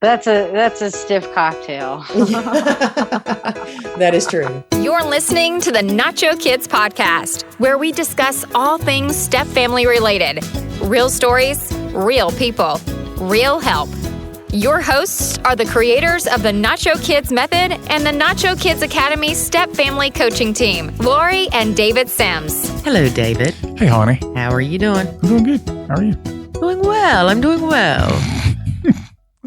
That's a stiff cocktail. That is true. You're listening to the Nacho Kids podcast, where we discuss all things step family related. Real stories, real people, real help. Your hosts are the creators of the Nacho Kids Method and the Nacho Kids Academy Step Family Coaching Team, Lori and David Sims. Hello, David. Hey, honey. How are you doing? I'm doing good. How are you? Doing well. I'm doing well.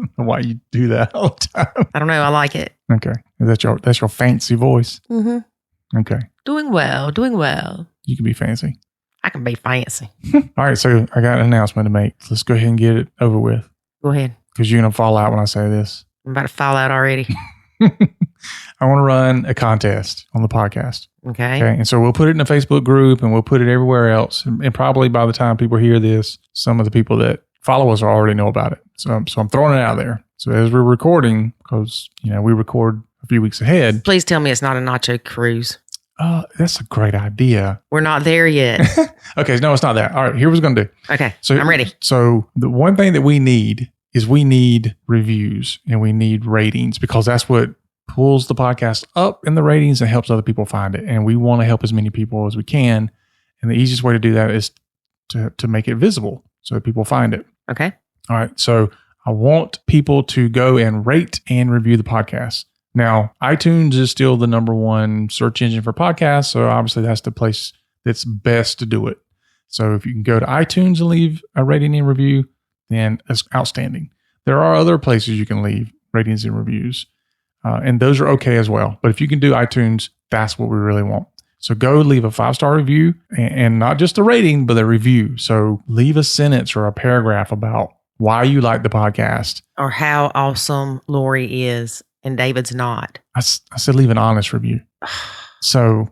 I don't know why you do that all the time. I don't know. I like it. Okay. That's your fancy voice. Mm-hmm. Okay. Doing well. Doing well. You can be fancy. I can be fancy. All right. So I got an announcement to make. Let's go ahead and get it over with. Go ahead. Because you're going to fall out when I say this. I'm about to fall out already. I want to run a contest on the podcast. Okay. And so we'll put it in a Facebook group and we'll put it everywhere else. And probably by the time people hear this, some of the people that follow us already know about it. So I'm throwing it out there. So as we're recording, because, we record a few weeks ahead. Please tell me it's not a nacho cruise. That's a great idea. We're not there yet. Okay. No, it's not that. All right. Here's what we're going to do. Okay. So I'm ready. So the one thing that we need is we need reviews and we need ratings, because that's what pulls the podcast up in the ratings and helps other people find it. And we want to help as many people as we can. And the easiest way to do that is to make it visible so that people find it. Okay. All right. So I want people to go and rate and review the podcast. Now, iTunes is still the number one search engine for podcasts. So obviously that's the place that's best to do it. So if you can go to iTunes and leave a rating and review, then it's outstanding. There are other places you can leave ratings and reviews, and those are okay as well. But if you can do iTunes, that's what we really want. So go leave a 5-star review, and not just a rating, but a review. So leave a sentence or a paragraph about why you like the podcast. Or how awesome Lori is and David's not. I said leave an honest review. So,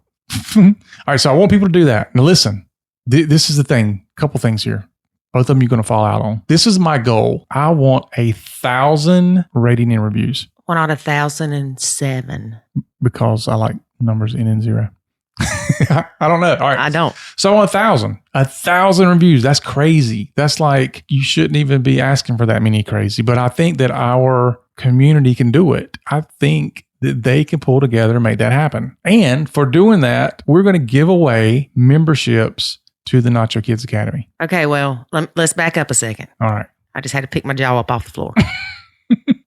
all right. So I want people to do that. Now listen, this is the thing. Couple things here. Both of them you're going to fall out on. This is my goal. I want 1,000 rating and reviews. Why not 1,007? Because I like numbers in 0. I don't know. All right. I don't. So I want 1,000. 1,000 reviews. That's crazy. That's like, you shouldn't even be asking for that many crazy. But I think that our community can do it. I think that they can pull together and make that happen. And for doing that, we're going to give away memberships to the Nacho Kids Academy. Okay, well, let's back up a second. All right. I just had to pick my jaw up off the floor.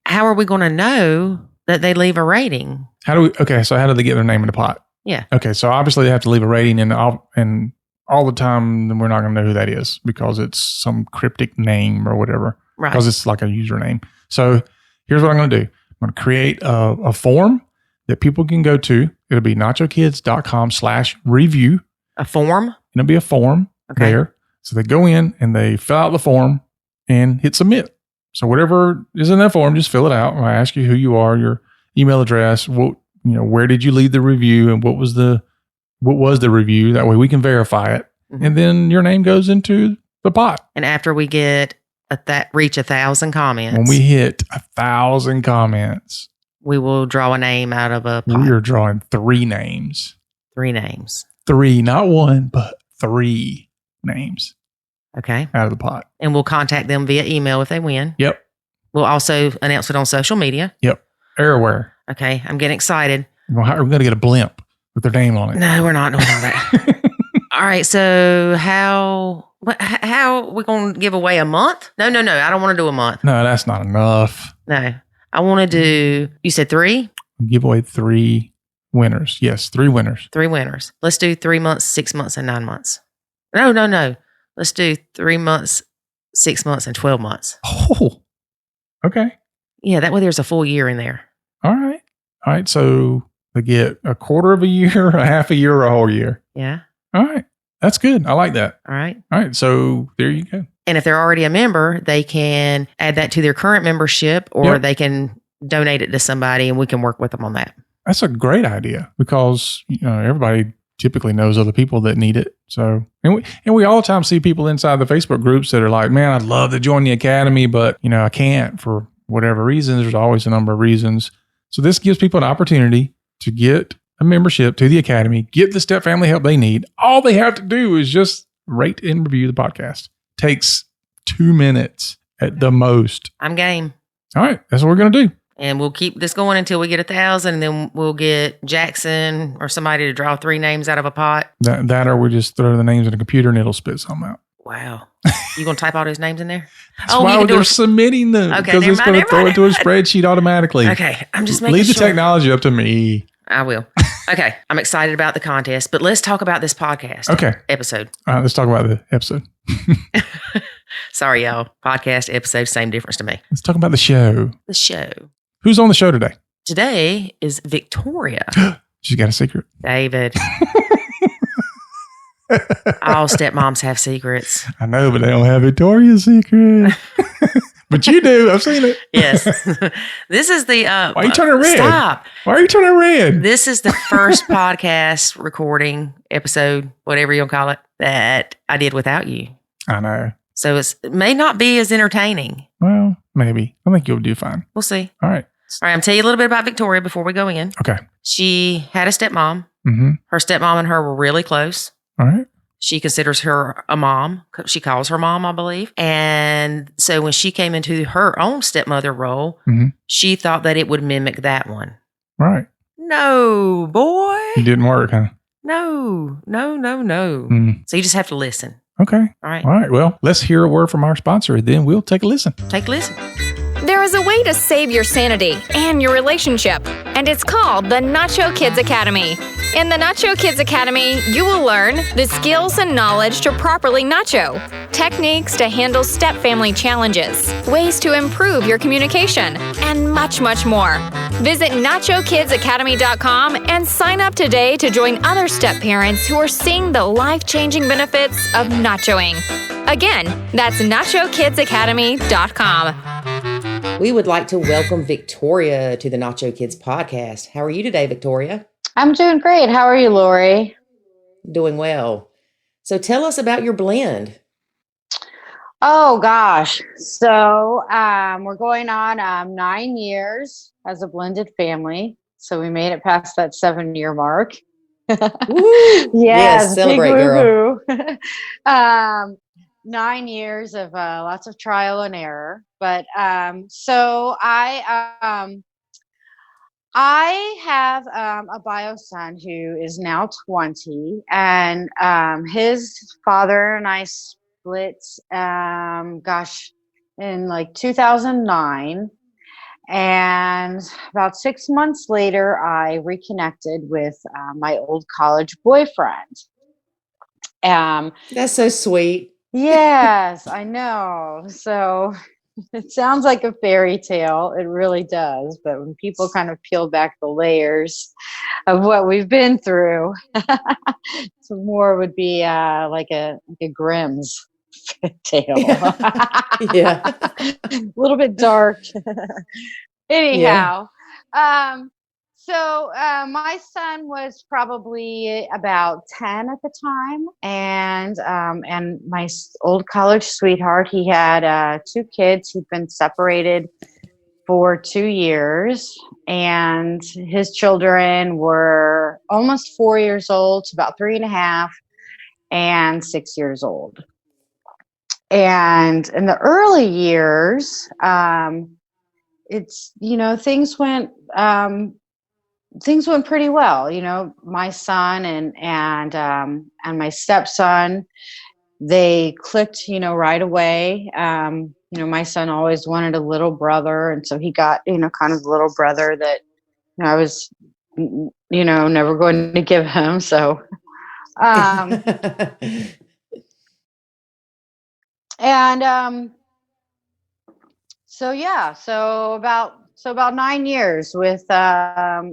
How are we going to know that they leave a rating? So how do they get their name in the pot? Yeah. Okay, so obviously they have to leave a rating, and all the time we're not going to know who that is because it's some cryptic name or whatever. Right. Because it's like a username. So here's what I'm going to do. I'm going to create a form that people can go to. It'll be nachokids.com/review. A form? It'll be a form there. So they go in and they fill out the form and hit submit. So whatever is in that form, just fill it out. I ask you who you are, your email address, where did you leave the review, and what was the review? That way we can verify it. Mm-hmm. And then your name goes into the pot. And after we get reach 1,000 comments. When we hit 1,000 comments, we will draw a name out of a pot. We are drawing 3 names. 3 names. 3, not 1, but 3 names. Okay. Out of the pot. And we'll contact them via email if they win. Yep. We'll also announce it on social media. Yep. Everywhere. Okay. I'm getting excited. We're going to get a blimp with their name on it. No, we're not doing all that. All right. So how are we going to give away a month? No. I don't want to do a month. No, that's not enough. No. I want to do, you said 3? Give away 3 winners. Yes, 3 winners. 3 winners. Let's do 3 months, 6 months, and 9 months. No. Let's do 3 months, 6 months, and 12 months. Oh, okay. Yeah, that way there's a full year in there. All right. So they get a quarter of a year, a half a year, or a whole year. Yeah. All right. That's good. I like that. All right. So there you go. And if they're already a member, they can add that to their current membership, or they can donate it to somebody and we can work with them on that. That's a great idea because everybody typically knows other people that need it. So, and we all the time see people inside the Facebook groups that are like, man, I'd love to join the academy, but I can't for whatever reasons. There's always a number of reasons. So this gives people an opportunity to get a membership to the academy, get the step family help they need. All they have to do is just rate and review the podcast. Takes 2 minutes at the most. I'm game. All right. That's what we're going to do. And we'll keep this going until we get 1,000, and then we'll get Jackson or somebody to draw 3 names out of a pot. That or we just throw the names in a computer and it'll spit something out. Wow. You going to type all those names in there? That's why they're submitting them. Okay, because it's going to throw it to a spreadsheet automatically. Okay, I'm just making Leave the sure. technology up to me. I will. Okay, I'm excited about the contest, but let's talk about this podcast episode. All right, let's talk about the episode. Sorry, y'all. Podcast, episode, same difference to me. Let's talk about the show. The show. Who's on the show today? Today is Victoria. She's got a secret. David. All stepmoms have secrets. I know, but they don't have Victoria's secret. But you do. I've seen it. Yes. This is the... Why are you turning red? Stop. Why are you turning red? This is the first podcast recording episode, whatever you'll call it, that I did without you. I know. So it may not be as entertaining. Well, maybe. I think you'll do fine. We'll see. All right. All right, I'm telling you a little bit about Victoria before we go in. Okay. She had a stepmom. Mm-hmm. Her stepmom and her were really close. All right. She considers her a mom. She calls her mom, I believe. And so when she came into her own stepmother role, she thought that it would mimic that one. Right. No, boy. It didn't work, huh? No. So you just have to listen. Okay. All right. All right. Well, let's hear a word from our sponsor, then we'll take a listen. Take a listen. There is a way to save your sanity and your relationship, and it's called the Nacho Kids Academy. In the Nacho Kids Academy, you will learn the skills and knowledge to properly nacho, techniques to handle step-family challenges, ways to improve your communication, and much, much more. Visit NachoKidsAcademy.com and sign up today to join other step-parents who are seeing the life-changing benefits of nachoing. Again, that's NachoKidsAcademy.com. We would like to welcome Victoria to the Nacho Kids podcast. How are you today, Victoria? I'm doing great. How are you, Lori? Doing well. So tell us about your blend. Oh, gosh. So we're going on 9 years as a blended family. So we made it past that 7-year mark. Yes, celebrate, girl. 9 years of lots of trial and error. But so I have a bio son who is now 20, and his father and I split, in like 2009. And about 6 months later, I reconnected with my old college boyfriend. That's so sweet. Yes, I know. So it sounds like a fairy tale. It really does. But when people kind of peel back the layers of what we've been through, some more would be like a Grimm's tale. Yeah. A little bit dark. Anyhow, so my son was probably about 10 at the time, and my old college sweetheart, he had 2 kids. He'd been separated for 2 years, and his children were almost 4 years old, so about 3.5, and 6 years old. And in the early years, it's, things went pretty well. My son and my stepson, they clicked, right away. My son always wanted a little brother, and so he got, kind of the little brother that I was, never going to give him. So, so about 9 years with a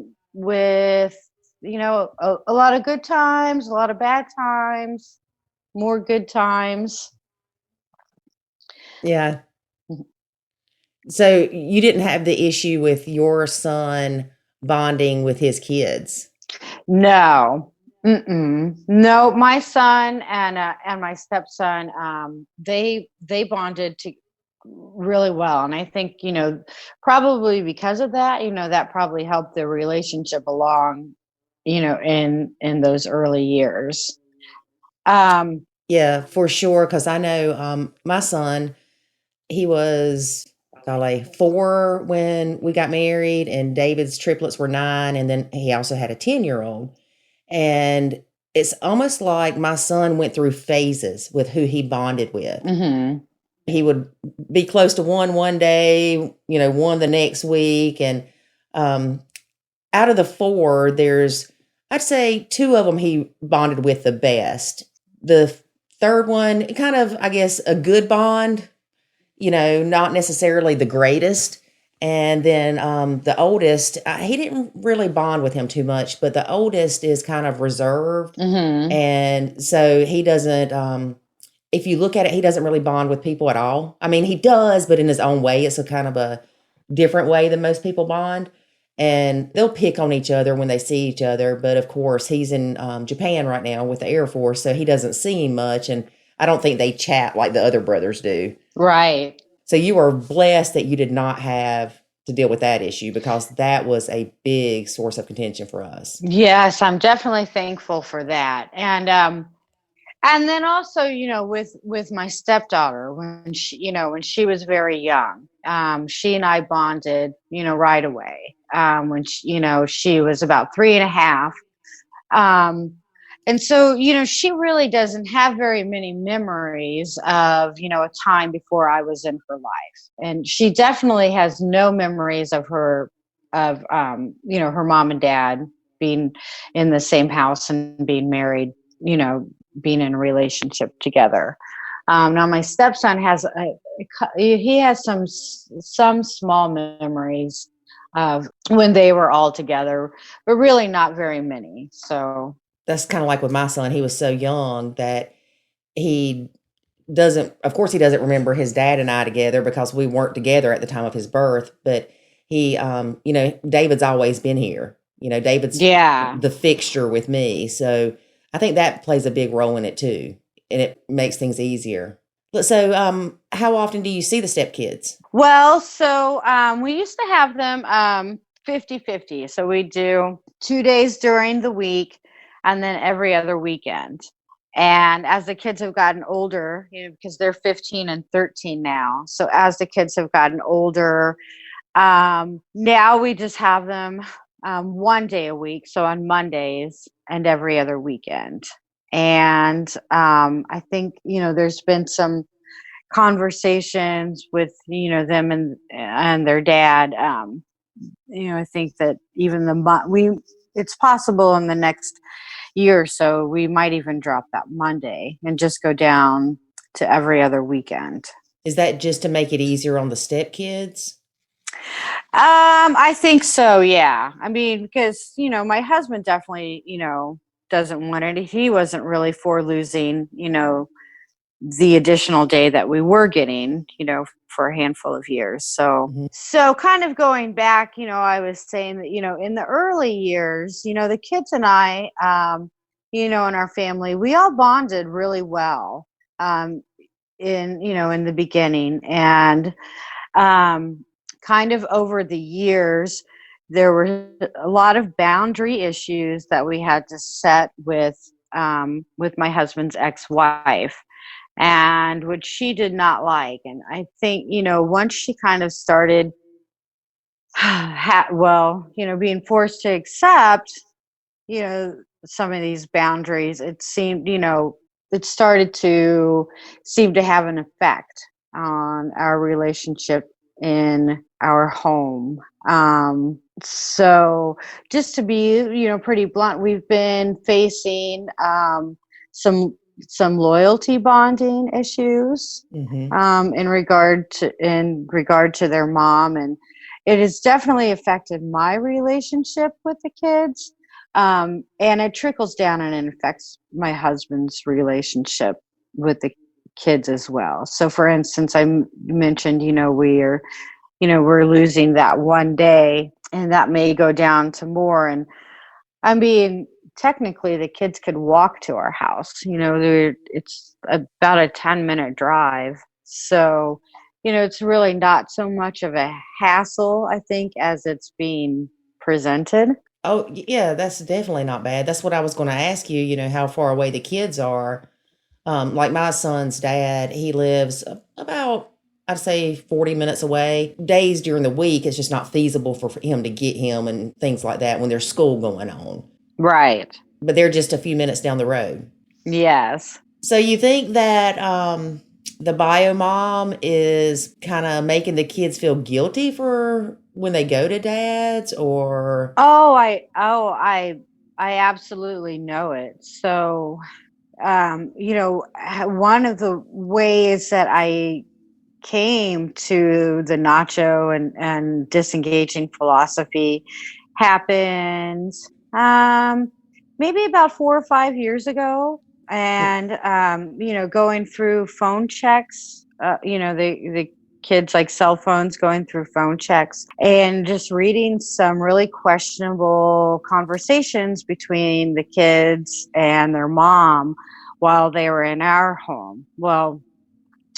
lot of good times, a lot of bad times, more good times. Yeah. So you didn't have the issue with your son bonding with his kids? No. No, my son and my stepson, they bonded really well. And I think, probably because of that, that probably helped their relationship along, in those early years. Yeah, for sure. Cause I know, my son, he was golly, 4 when we got married, and David's triplets were 9, and then he also had a 10-year-old. And it's almost like my son went through phases with who he bonded with. Mm-hmm. He would be close to one day, one the next week. And out of the 4, I'd say 2 of them he bonded with the best. The third one, kind of, I guess, a good bond, not necessarily the greatest. And then the oldest, he didn't really bond with him too much, but the oldest is kind of reserved. Mm-hmm. And so he doesn't, if you look at it, he doesn't really bond with people at all. I mean, he does, but in his own way. It's a kind of a different way than most people bond. And they'll pick on each other when they see each other. But of course, he's in Japan right now with the Air Force, so he doesn't see him much. And I don't think they chat like the other brothers do. Right. So you are blessed that you did not have to deal with that issue, because that was a big source of contention for us. Yes, I'm definitely thankful for that. And then also, with my stepdaughter, when she was very young, she and I bonded, right away. When she was about 3.5. And so, she really doesn't have very many memories of, a time before I was in her life. And she definitely has no memories of her mom and dad being in the same house and being married, being in a relationship together. Now my stepson has some small memories of when they were all together, but really not very many. So that's kind of like with my son. He was so young that he doesn't remember his dad and I together, because we weren't together at the time of his birth. But he, David's always been here. David's the fixture with me. So I think that plays a big role in it too. And it makes things easier. So how often do you see the stepkids? Well, so we used to have them 50-50. So we do 2 days during the week and then every other weekend. And as the kids have gotten older, because they're 15 and 13 now. So as the kids have gotten older, now we just have them 1 day a week. So on Mondays and every other weekend. And I think, there's been some conversations with, them and their dad. I think that even it's possible in the next year or so, we might even drop that Monday and just go down to every other weekend. Is that just to make it easier on the stepkids? I think so. Yeah. I mean, because, my husband definitely, doesn't want it. He wasn't really for losing, the additional day that we were getting, for a handful of years. So, So kind of going back, I was saying that, in the early years, the kids and I, in our family, we all bonded really well, in the beginning. And, kind of over the years, there were a lot of boundary issues that we had to set with my husband's ex-wife, and which she did not like. And I think, once she kind of started, being forced to accept, some of these boundaries, it seemed, it started to seem to have an effect on our relationship in our home. So just to be, pretty blunt, we've been facing some loyalty bonding issues in regard to their mom, and it has definitely affected my relationship with the kids, and it trickles down and it affects my husband's relationship with the kids as well. So for instance, I mentioned we're losing that 1 day, and that may go down to more. And I mean, technically the kids could walk to our house. It's about a 10-minute drive. So, it's really not so much of a hassle, I think, as it's being presented. Oh, yeah, that's definitely not bad. That's what I was going to ask you, how far away the kids are. Like my son's dad, he lives about I'd say 40 minutes away. Days during the week, it's just not feasible for him to get him and things like that when there's school going on. Right. But they're just a few minutes down the road. Yes. So you think that the bio mom is kind of making the kids feel guilty for when they go to dad's, or? I absolutely know it. So, one of the ways that I came to the nacho and disengaging philosophy happened maybe about 4 or 5 years ago. And going through phone checks, the kids like cell phones, going through phone checks and just reading some really questionable conversations between the kids and their mom while they were in our home. Well,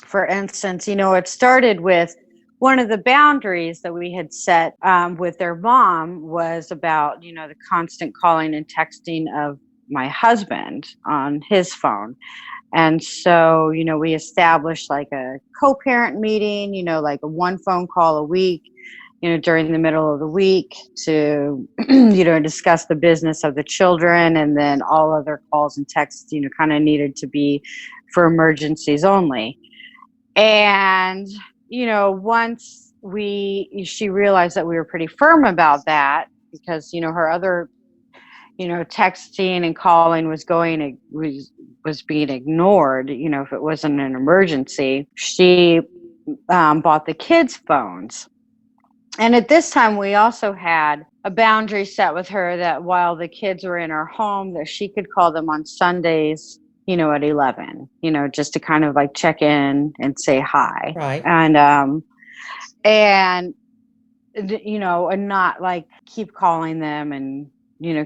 for instance, it started with one of the boundaries that we had set with their mom was about, the constant calling and texting of my husband on his phone. And so, we established like a co-parent meeting, like a one phone call a week, during the middle of the week to, discuss the business of the children. And then all other calls and texts, kind of needed to be for emergencies only. And, once she realized that we were pretty firm about that because, her other, texting and calling was being ignored, if it wasn't an emergency, she bought the kids' phones. And at this time, we also had a boundary set with her that while the kids were in our home, that she could call them on Sundays, at 11, just to kind of like check in and say hi. Right. And not like keep calling them and,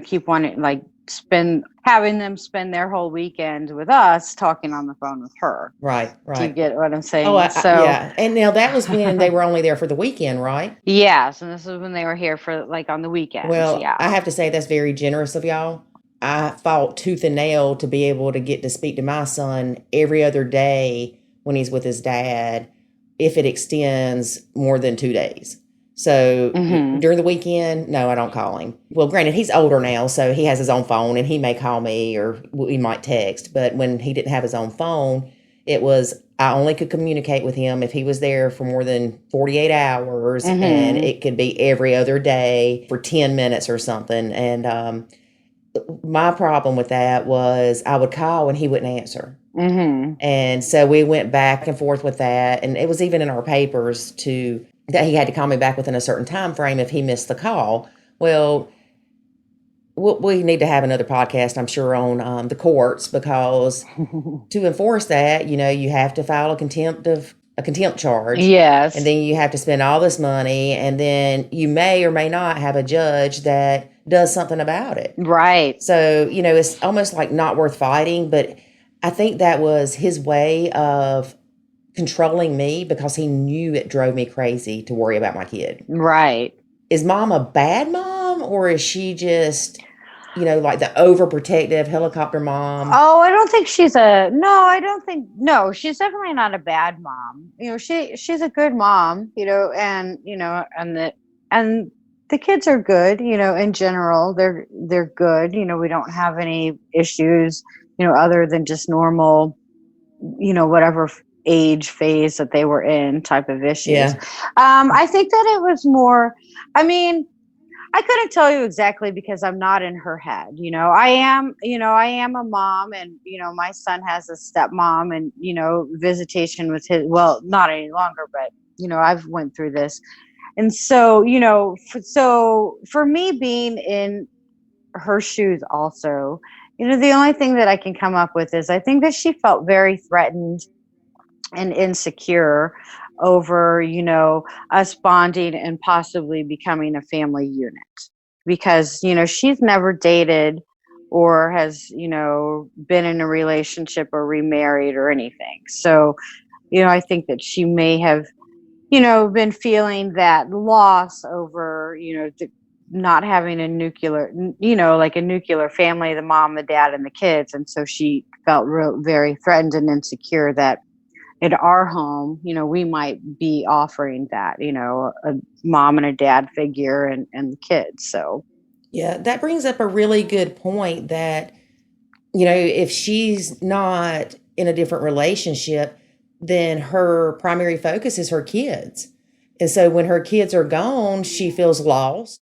keep wanting like having them spend their whole weekend with us talking on the phone with her. Right. Do you get what I'm saying? Oh, yeah. And now that was when they were only there for the weekend, right? Yes. And this is when they were here for like on the weekends. Well, yeah. I have to say that's very generous of y'all. I fought tooth and nail to be able to get to speak to my son every other day when he's with his dad, if it extends more than 2 days. So during the weekend, no, I don't call him. Well, granted, he's older now, so he has his own phone and he may call me or we might text. But when he didn't have his own phone, it was I only could communicate with him if he was there for more than 48 hours. And it could be every other day for 10 minutes or something. And my problem with that was I would call and he wouldn't answer. And so we went back and forth with that. And it was even in our papers that he had to call me back within a certain time frame if he missed the call. Well, we need to have another podcast, I'm sure, on the courts, because to enforce that, you have to file a contempt charge. Yes. And then you have to spend all this money, and then you may or may not have a judge that does something about it. Right. So, it's almost like not worth fighting, but I think that was his way of controlling me because he knew it drove me crazy to worry about my kid. Right. Is mom a bad mom, or is she just, like the overprotective helicopter mom? Oh, I don't think she's she's definitely not a bad mom. She's a good mom, and the kids are good, in general, they're good. We don't have any issues, other than just normal, whatever age phase that they were in type of issues. Yeah. I think that it was more, I couldn't tell you exactly because I'm not in her head. I am a mom, and, my son has a stepmom, and, visitation with his, well, not any longer, but, I've went through this. And so, so for me being in her shoes also, the only thing that I can come up with is I think that she felt very threatened and insecure over, us bonding and possibly becoming a family unit, because, she's never dated or has, been in a relationship or remarried or anything. So, I think that she may have, been feeling that loss over, not having a nuclear, like a nuclear family, the mom, the dad, and the kids. And so she felt very threatened and insecure that, in our home, we might be offering that, a mom and a dad figure and the kids. So Yeah, that brings up a really good point that, if she's not in a different relationship, then her primary focus is her kids. And so when her kids are gone, she feels lost.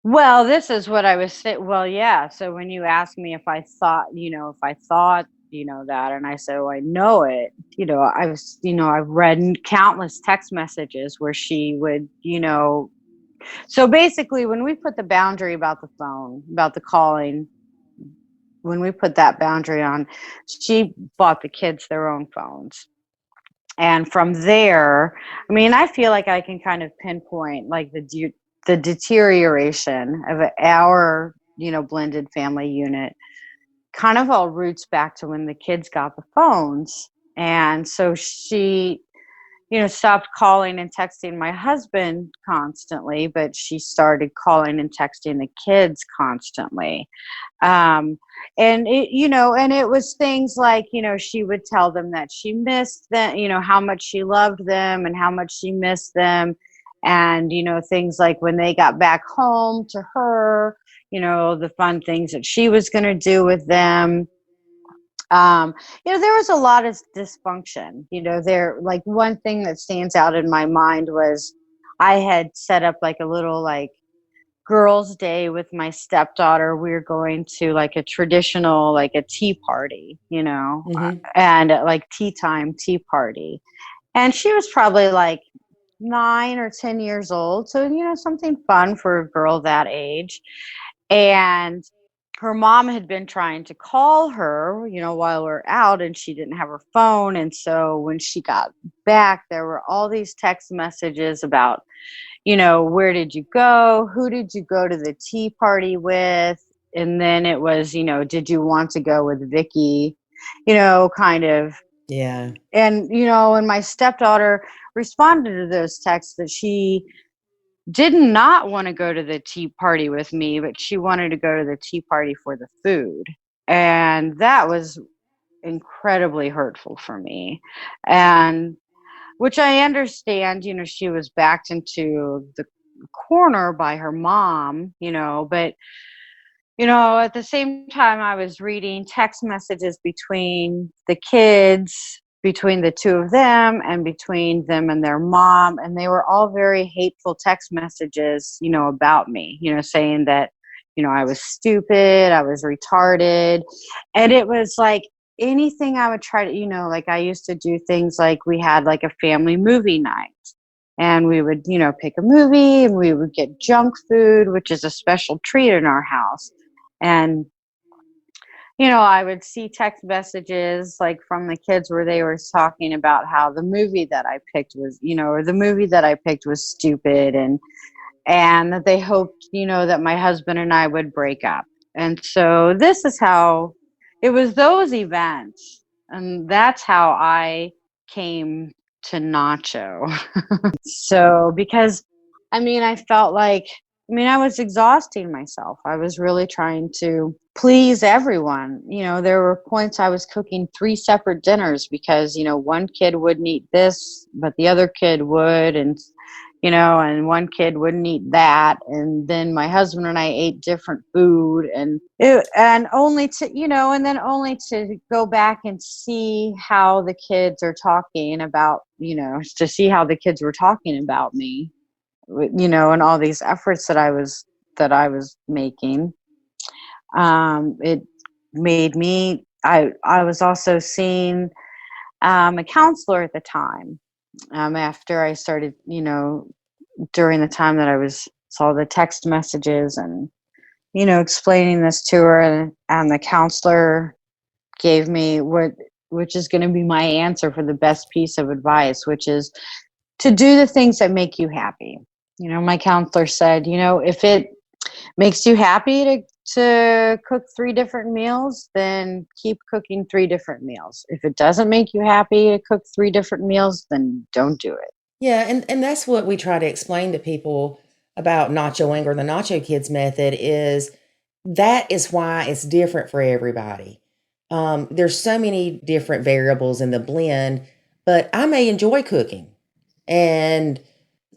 well, this is what I was saying. Well, yeah. So when you asked me if I thought, that, and I said, oh, I know it, I've read countless text messages where she would, so basically when we put the boundary about the phone, about the calling, when we put that boundary on, she bought the kids their own phones. And from there, I mean, I feel like I can kind of pinpoint like the deterioration of our, blended family unit kind of all roots back to when the kids got the phones. And so she, stopped calling and texting my husband constantly, but she started calling and texting the kids constantly. And it was things like, she would tell them that she missed them, how much she loved them and how much she missed them. And, things like when they got back home to her, the fun things that she was going to do with them. There was a lot of dysfunction, there, like one thing that stands out in my mind was I had set up like a little like girls' day with my stepdaughter. We were going to like a traditional, like a tea party, Mm-hmm. and like tea party. And she was probably like 9 or 10 years old. So, something fun for a girl that age. And her mom had been trying to call her, while we're out, and she didn't have her phone. And so when she got back, there were all these text messages about, where did you go? Who did you go to the tea party with? And then it was, did you want to go with Vicky? Kind of. Yeah. And my stepdaughter responded to those texts that she did not want to go to the tea party with me, but she wanted to go to the tea party for the food. And that was incredibly hurtful for me. And which I understand, she was backed into the corner by her mom, but at the same time I was reading text messages between the kids, between the two of them and between them and their mom, and they were all very hateful text messages, about me, saying that, I was stupid, I was retarded. And it was like anything I would try to, like I used to do things like we had like a family movie night and we would, pick a movie and we would get junk food, which is a special treat in our house. And, I would see text messages like from the kids where they were talking about how the movie that I picked was, or the movie that I picked was stupid, and that they hoped, that my husband and I would break up. And so this is how it was, those events. And that's how I came to Nacho. So, because I felt like, I was exhausting myself. I was really trying to please everyone. There were points I was cooking 3 separate dinners because, one kid wouldn't eat this, but the other kid would. And one kid wouldn't eat that. And then my husband and I ate different food, and only to, and then only to go back and see how the kids are talking about, to see how the kids were talking about me, and all these efforts that I was making. It made me, I was also seeing a counselor at the time, after I started, during the time that I saw the text messages and, explaining this to her, and the counselor gave me which is going to be my answer for the best piece of advice, which is to do the things that make you happy. My counselor said, if it makes you happy to cook 3 different meals, then keep cooking 3 different meals. If it doesn't make you happy to cook 3 different meals, then don't do it. Yeah, and that's what we try to explain to people about nachoing or the Nacho Kids method is that is why it's different for everybody. There's so many different variables in the blend, but I may enjoy cooking and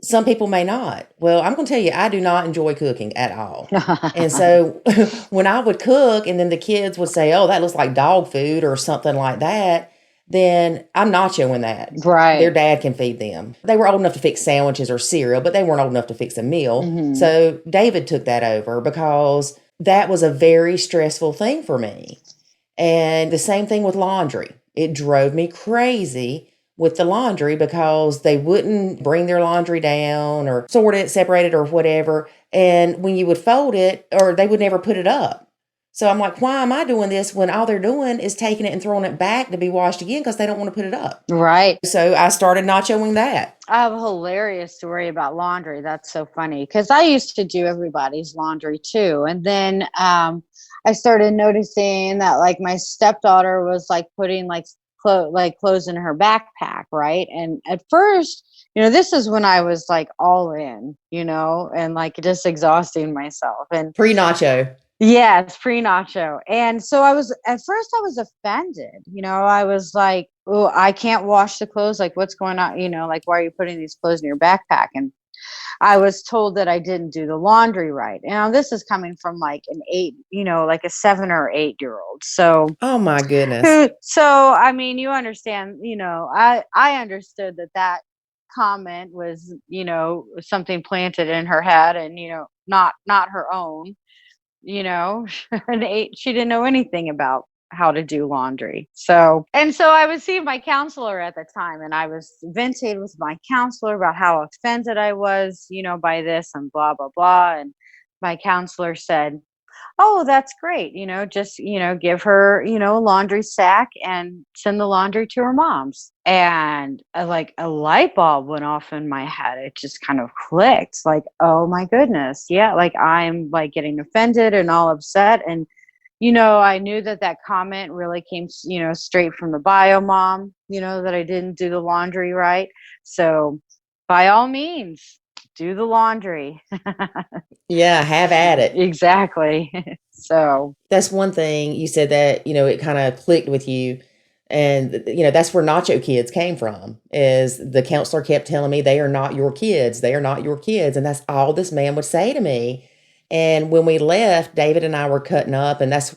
some people may not. Well, I'm going to tell you, I do not enjoy cooking at all. And so when I would cook and then the kids would say, oh, that looks like dog food or something like that, then I'm nachoing that. Right. Their dad can feed them. They were old enough to fix sandwiches or cereal, but they weren't old enough to fix a meal. Mm-hmm. So David took that over because that was a very stressful thing for me. And the same thing with laundry. It drove me crazy with the laundry because they wouldn't bring their laundry down or sort it, separate it or whatever. And when you would fold it, or they would never put it up. So I'm like, why am I doing this when all they're doing is taking it and throwing it back to be washed again because they don't want to put it up? Right. So I started nachoing that. I have a hilarious story about laundry. That's so funny because I used to do everybody's laundry too. And then I started noticing that like my stepdaughter was like putting like clothes in her backpack, right? And at first, this is when I was like all in, and like just exhausting myself. And Pre-nacho. yes, pre-nacho. And so at first I was offended. I was like, oh, I can't wash the clothes. Like, what's going on? Like, why are you putting these clothes in your backpack? And I was told that I didn't do the laundry right. And this is coming from like like a 7 or 8 year old. So, oh my goodness. So, I mean, you understand, I understood that comment was, something planted in her head and, not her own. She didn't know anything about how to do laundry. So I was seeing my counselor at the time and I was venting with my counselor about how offended I was, by this and blah, blah, blah. And my counselor said, oh, that's great. Just, give her, a laundry sack and send the laundry to her mom's. And like a light bulb went off in my head. It just kind of clicked like, oh my goodness. Yeah. Like I'm like getting offended and all upset. And, I knew that comment really came, straight from the bio mom, that I didn't do the laundry right. So by all means, do the laundry. Yeah, have at it. Exactly. So that's one thing you said that, it kind of clicked with you. And, that's where Nacho Kids came from, is the counselor kept telling me, they are not your kids. They are not your kids. And that's all this man would say to me. And when we left, David and I were cutting up. And that's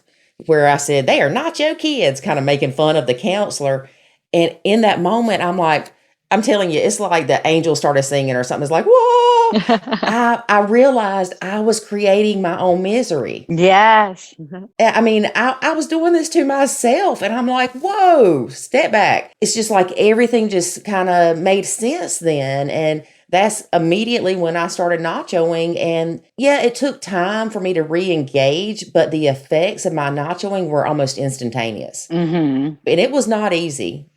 where I said, they are not your kids, kind of making fun of the counselor. And in that moment, I'm like, I'm telling you, it's like the angel started singing or something. It's like, whoa. I realized I was creating my own misery. Yes. I mean, I was doing this to myself and I'm like, whoa, step back. It's just like everything just kind of made sense then. And that's immediately when I started nachoing. And yeah, it took time for me to re-engage, but the effects of my nachoing were almost instantaneous. Mm-hmm. And it was not easy.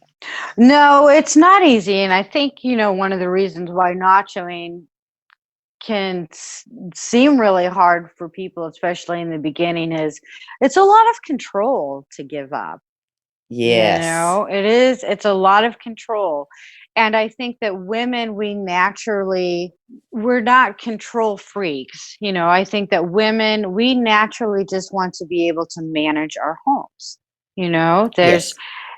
No, it's not easy. And I think, one of the reasons why nachoing can seem really hard for people, especially in the beginning, is it's a lot of control to give up. Yes. It is. It's a lot of control. And I think that women, we're not control freaks. I think that women, we naturally just want to be able to manage our homes. Yes.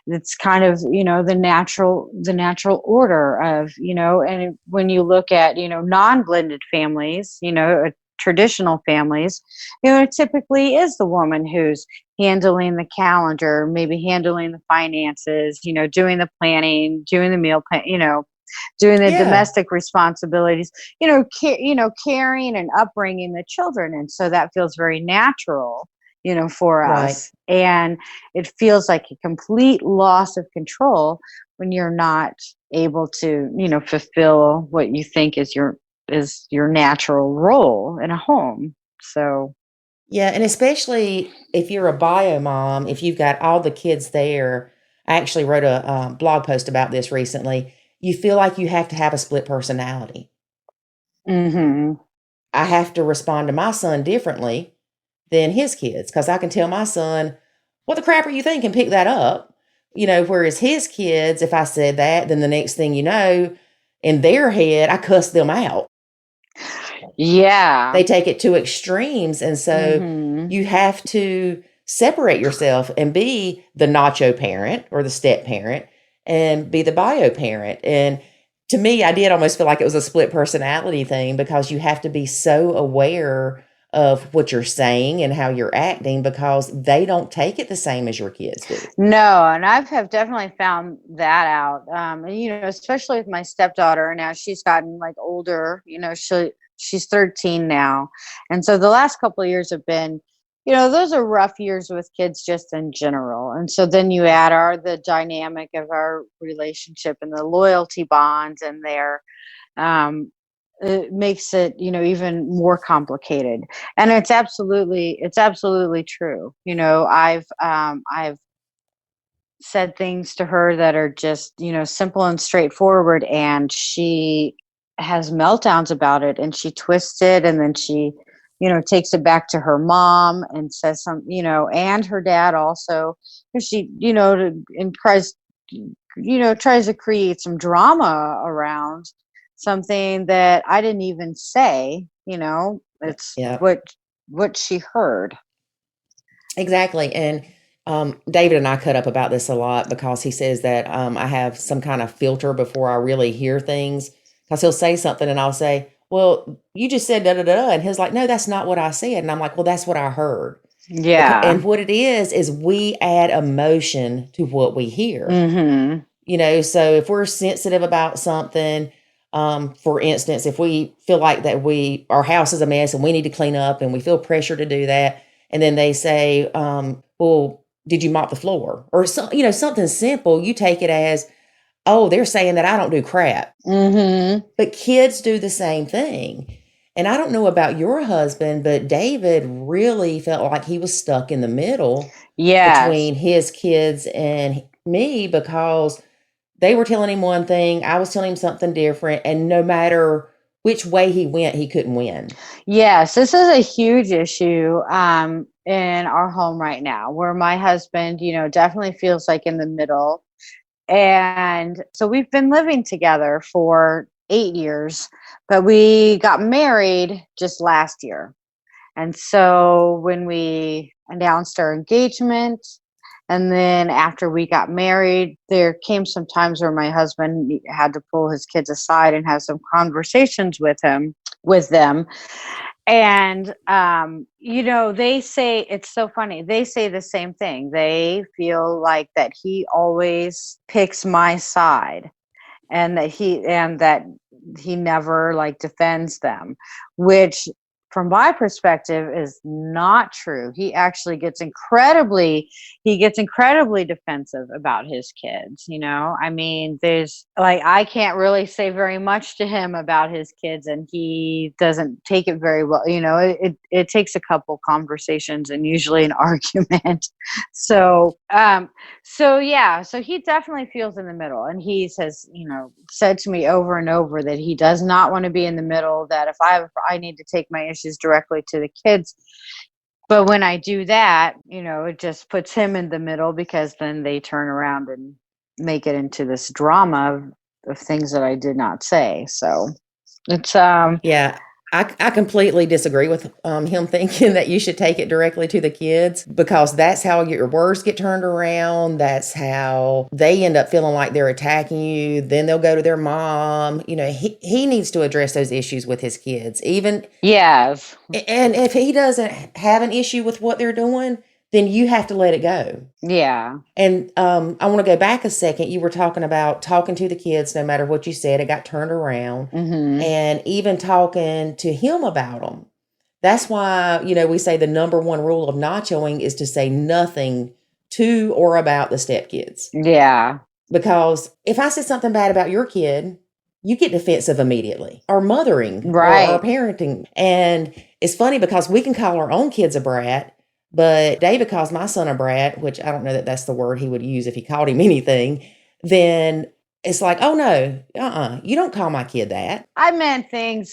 It's kind of, the natural order of, and when you look at, non-blended families, traditional families, it typically is the woman who's handling the calendar, maybe handling the finances, doing the planning, doing the meal plan, doing the domestic responsibilities, caring and upbringing the children. And so that feels very natural, for us. Right. And it feels like a complete loss of control when you're not able to, fulfill what you think is your natural role in a home. So yeah, and especially if you're a bio mom, if you've got all the kids there, I actually wrote a blog post about this recently. You feel like you have to have a split personality. Mm-hmm. I have to respond to my son differently than his kids because I can tell my son, what the crap are you thinking? Pick that up. Whereas his kids, if I said that, then the next thing you know, in their head, I cuss them out. Yeah. They take it to extremes. And so you have to separate yourself and be the nacho parent or the step parent and be the bio parent. And to me, I did almost feel like it was a split personality thing, because you have to be so aware of what you're saying and how you're acting, because they don't take it the same as your kids do. No, and have definitely found that out. And especially with my stepdaughter, now she's gotten like older. She's 13 now, and so the last couple of years have been, those are rough years with kids just in general. And so then you add the dynamic of our relationship and the loyalty bonds and their it makes it even more complicated. And it's absolutely true. I've said things to her that are just simple and straightforward, and she has meltdowns about it, and she twists it, and then she takes it back to her mom and says and her dad also. And she and tries to create some drama around something that I didn't even say. It's Yeah. what she heard. Exactly. And David and I cut up about this a lot, because he says that I have some kind of filter before I really hear things. Because he'll say something and I'll say, well, you just said da da da. And he's like, no, that's not what I said. And I'm like, well, that's what I heard. Yeah. And what it is we add emotion to what we hear. Mm-hmm. So if we're sensitive about something, for instance, if we feel like that our house is a mess and we need to clean up and we feel pressure to do that, and then they say, well, did you mop the floor? Or something simple, you take it as, oh, they're saying that I don't do crap. Mm-hmm. But kids do the same thing. And I don't know about your husband, but David really felt like he was stuck in the middle between his kids and me, because they were telling him one thing, I was telling him something different, and no matter which way he went, he couldn't win. Yes, this is a huge issue in our home right now, where my husband, definitely feels like in the middle. And so we've been living together for 8 years, but we got married just last year. And so when we announced our engagement, and then after we got married, there came some times where my husband had to pull his kids aside and have some conversations with them. And they say, it's so funny, they say the same thing. They feel like that he always picks my side, and that he never like defends them, which from my perspective is not true. He actually gets incredibly defensive about his kids. I mean, there's like, I can't really say very much to him about his kids, and he doesn't take it very well. It takes a couple conversations and usually an argument. So so he definitely feels in the middle, and he has said to me over and over that he does not want to be in the middle, that if I need to take my issues directly to the kids. But when I do that, it just puts him in the middle, because then they turn around and make it into this drama of things that I did not say. So it's Yeah. I completely disagree with him thinking that you should take it directly to the kids, because that's how your words get turned around. That's how they end up feeling like they're attacking you. Then they'll go to their mom. He needs to address those issues with his kids. And if he doesn't have an issue with what they're doing, then you have to let it go. Yeah. And I want to go back a second. You were talking about talking to the kids, no matter what you said, it got turned around. Mm-hmm. And even talking to him about them. That's why, we say the number one rule of nachoing is to say nothing to or about the stepkids. Yeah. Because if I said something bad about your kid, you get defensive immediately, or mothering, right, or parenting. And it's funny, because we can call our own kids a brat, but David calls my son a brat, which I don't know that that's the word he would use if he called him anything. Then it's like, oh no, you don't call my kid that. I meant things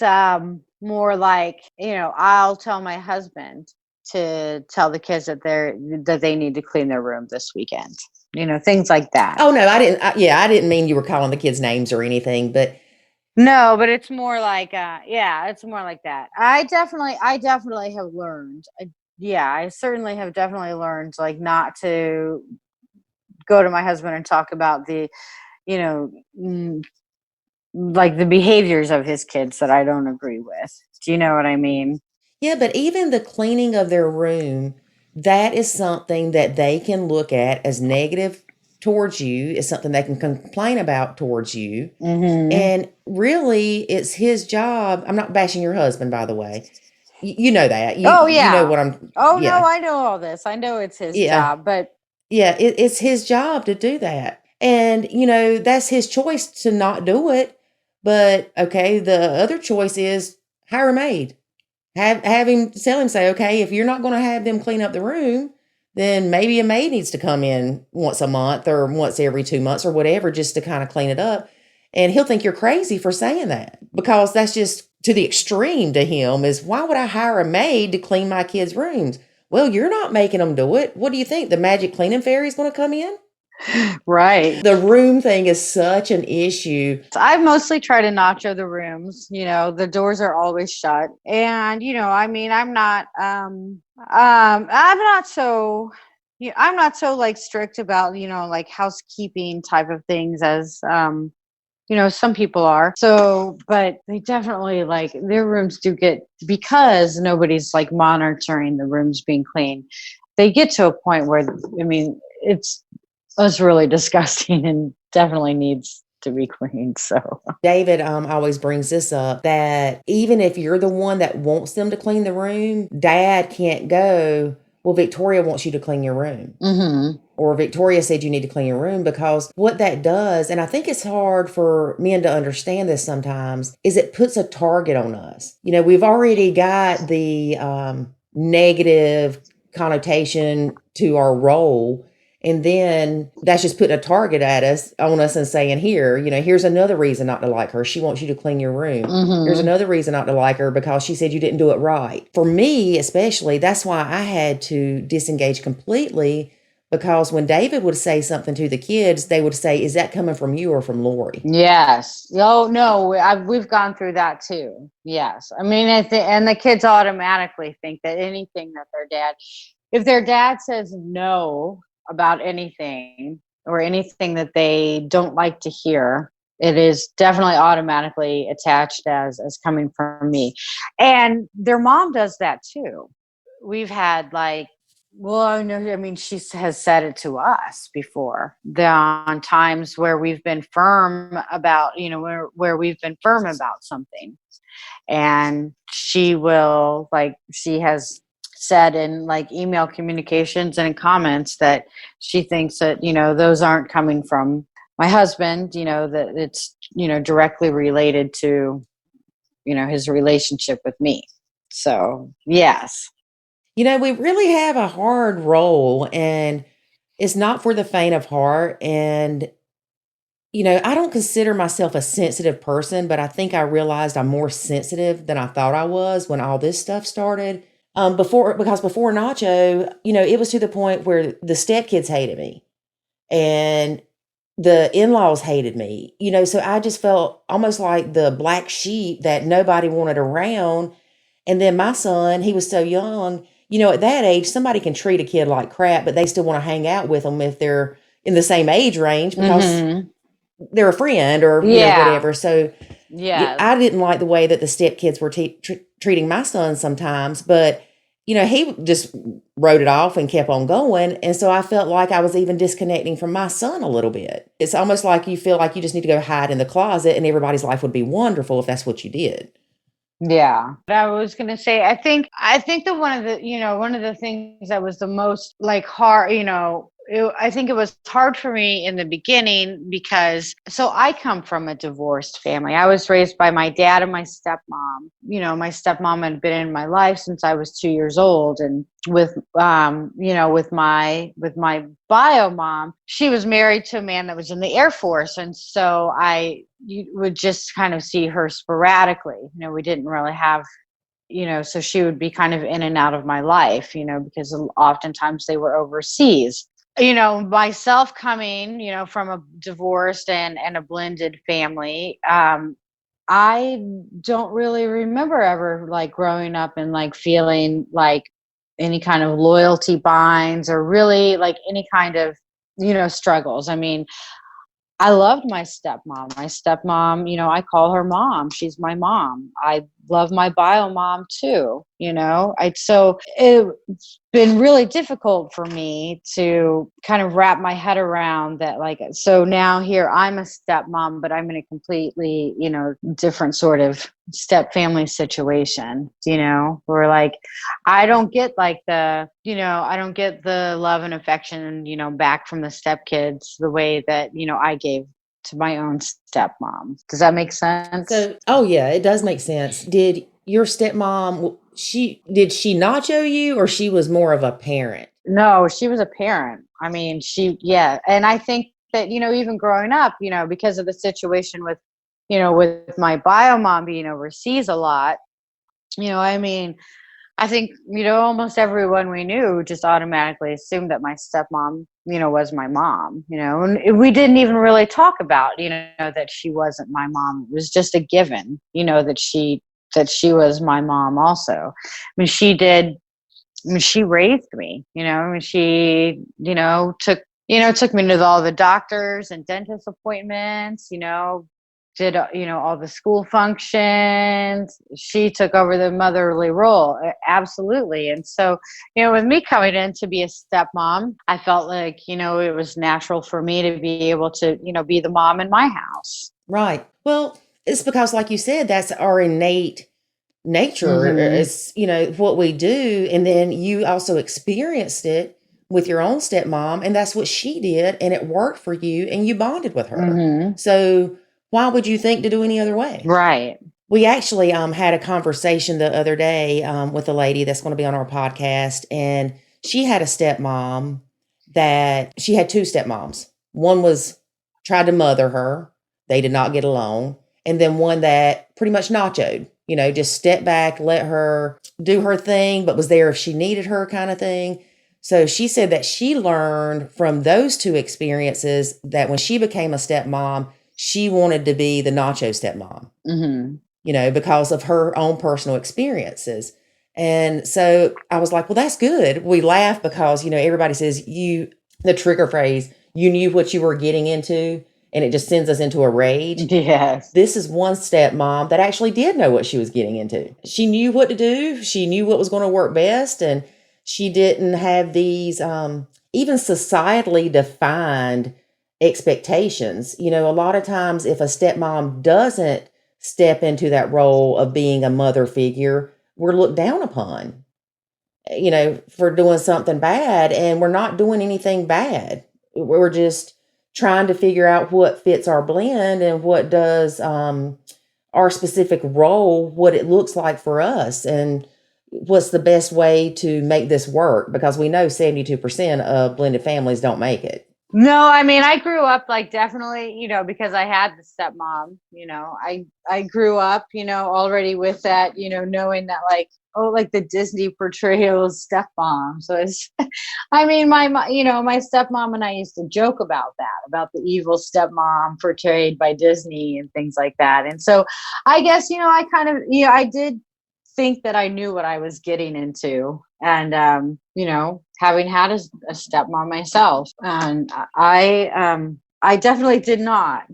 more like, I'll tell my husband to tell the kids that they need to clean their room this weekend. Things like that. Oh no, I didn't. I didn't mean you were calling the kids names or anything, but no, but it's more like, it's more like that. I definitely have learned. I certainly have definitely learned, like, not to go to my husband and talk about the you know, like the behaviors of his kids that I don't agree with. Do you know what I mean? Yeah, but even the cleaning of their room, that is something that they can look at as negative towards you, is something they can complain about towards you. Mm-hmm. And really, it's his job. I'm not bashing your husband, by the way. You know that. Oh You know yeah. what I'm, Oh no, yeah. I know all this. I know it's his Yeah. job, but Yeah, it's his job to do that. And, that's his choice to not do it. But okay, the other choice is hire a maid. Have him tell him, say, okay, if you're not going to have them clean up the room, then maybe a maid needs to come in once a month or once every 2 months or whatever, just to kind of clean it up. And he'll think you're crazy for saying that, because that's just to the extreme to him. Is, why would I hire a maid to clean my kids' rooms? Well, you're not making them do it. What do you think? The magic cleaning fairy is going to come in? right. The room thing is such an issue. I mostly try to nacho the rooms. The doors are always shut. And, I mean, I'm not so, I'm not so like strict about, like housekeeping type of things as, some people are. So, but they definitely like their rooms do get, because nobody's like monitoring the rooms being clean. They get to a point where, I mean, it's really disgusting and definitely needs to be cleaned. So, David always brings this up, that even if you're the one that wants them to clean the room, Dad can't go, well, Victoria wants you to clean your room. mm-hmm. Or Victoria said you need to clean your room, because what that does, and I think it's hard for men to understand this sometimes, is it puts a target on us. We've already got the negative connotation to our role. And then that's just putting a target on us and saying, here's another reason not to like her. She wants you to clean your room. Mm-hmm. Here's another reason not to like her, because she said you didn't do it right. For me, especially, that's why I had to disengage completely, because when David would say something to the kids, they would say, is that coming from you or from Lori? Yes. Oh no, we've gone through that too. Yes. I mean, and the kids automatically think that anything that if their dad says no about anything, or anything that they don't like to hear, it is definitely automatically attached as coming from me. And their mom does that too. We've had like, well, I know, I mean, she has said it to us before. There on times where we've been firm about, where we've been firm about something. And she has said in like email communications and in comments that she thinks that, those aren't coming from my husband, that it's, directly related to, his relationship with me. So, yes. We really have a hard role, and it's not for the faint of heart. And, I don't consider myself a sensitive person, but I think I realized I'm more sensitive than I thought I was when all this stuff started. Because before Nacho, it was to the point where the stepkids hated me and the in-laws hated me, so I just felt almost like the black sheep that nobody wanted around. And then my son, he was so young, at that age, somebody can treat a kid like crap, but they still want to hang out with them if they're in the same age range, because Mm-hmm. they're a friend or, whatever. So Yeah. I didn't like the way that the stepkids were treating my son sometimes, but he just wrote it off and kept on going. And so I felt like I was even disconnecting from my son a little bit. It's almost like you feel like you just need to go hide in the closet and everybody's life would be wonderful if that's what you did. Yeah. But I was going to say, I think that one of the things that was the most like hard, I think it was hard for me in the beginning because, so I come from a divorced family. I was raised by my dad and my stepmom. My stepmom had been in my life since I was 2 years old. And with my bio mom, she was married to a man that was in the Air Force. And so you would just kind of see her sporadically. We didn't really have, so she would be kind of in and out of my life, because oftentimes they were overseas. Myself coming, from a divorced and a blended family, I don't really remember ever like growing up and like feeling like any kind of loyalty binds or really like any kind of, struggles. I mean, I loved my stepmom. My stepmom, I call her mom. She's my mom. I love my bio mom too. So it's been really difficult for me to kind of wrap my head around that. Like, so now here I'm a stepmom, but I'm in a completely, different sort of step family situation, where like, I don't get like I don't get the love and affection, back from the stepkids the way that, I gave to my own stepmom. Does that make sense? So, oh yeah, it does make sense. Did your stepmom, did she nacho you, or she was more of a parent? No, she was a parent. I mean, yeah. And I think that, even growing up, because of the situation with my bio mom being overseas a lot, I mean, I think, almost everyone we knew just automatically assumed that my stepmom, was my mom, and we didn't even really talk about, that she wasn't my mom. It was just a given, that she was my mom also. She raised me, she, took me to all the doctors and dentist appointments, did, all the school functions. She took over the motherly role. Absolutely. And so, with me coming in to be a stepmom, I felt like, it was natural for me to be able to, be the mom in my house. Right. Well, it's because, like you said, that's our innate nature. Mm-hmm. It's, what we do. And then you also experienced it with your own stepmom, and that's what she did. And it worked for you, and you bonded with her. Mm-hmm. So why would you think to do any other way? Right. We actually had a conversation the other day with a lady that's going to be on our podcast, and she had a stepmom that she had two stepmoms. One was tried to mother her. They did not get along. And then one that pretty much nachoed, just stepped back, let her do her thing, but was there if she needed her kind of thing. So she said that she learned from those two experiences that when she became a stepmom, she wanted to be the nacho stepmom, because of her own personal experiences. And so I was like, well, that's good. We laugh because, everybody says the trigger phrase, you knew what you were getting into, and it just sends us into a rage. Yes. This is one stepmom that actually did know what she was getting into. She knew what to do. She knew what was going to work best. And she didn't have these even societally defined expectations. A lot of times if a stepmom doesn't step into that role of being a mother figure, we're looked down upon, for doing something bad. And we're not doing anything bad. We're just trying to figure out what fits our blend and what does our specific role, what it looks like for us, and what's the best way to make this work, because we know 72% of blended families don't make it. No, I mean, I grew up like definitely, because I had the stepmom, I grew up, already with that, knowing that like, oh, like the Disney portrayal of stepmom. So it's, I mean, my stepmom and I used to joke about that, about the evil stepmom portrayed by Disney and things like that. And so I guess, I kind of, I did think that I knew what I was getting into. And, having had a stepmom myself, and I definitely did not.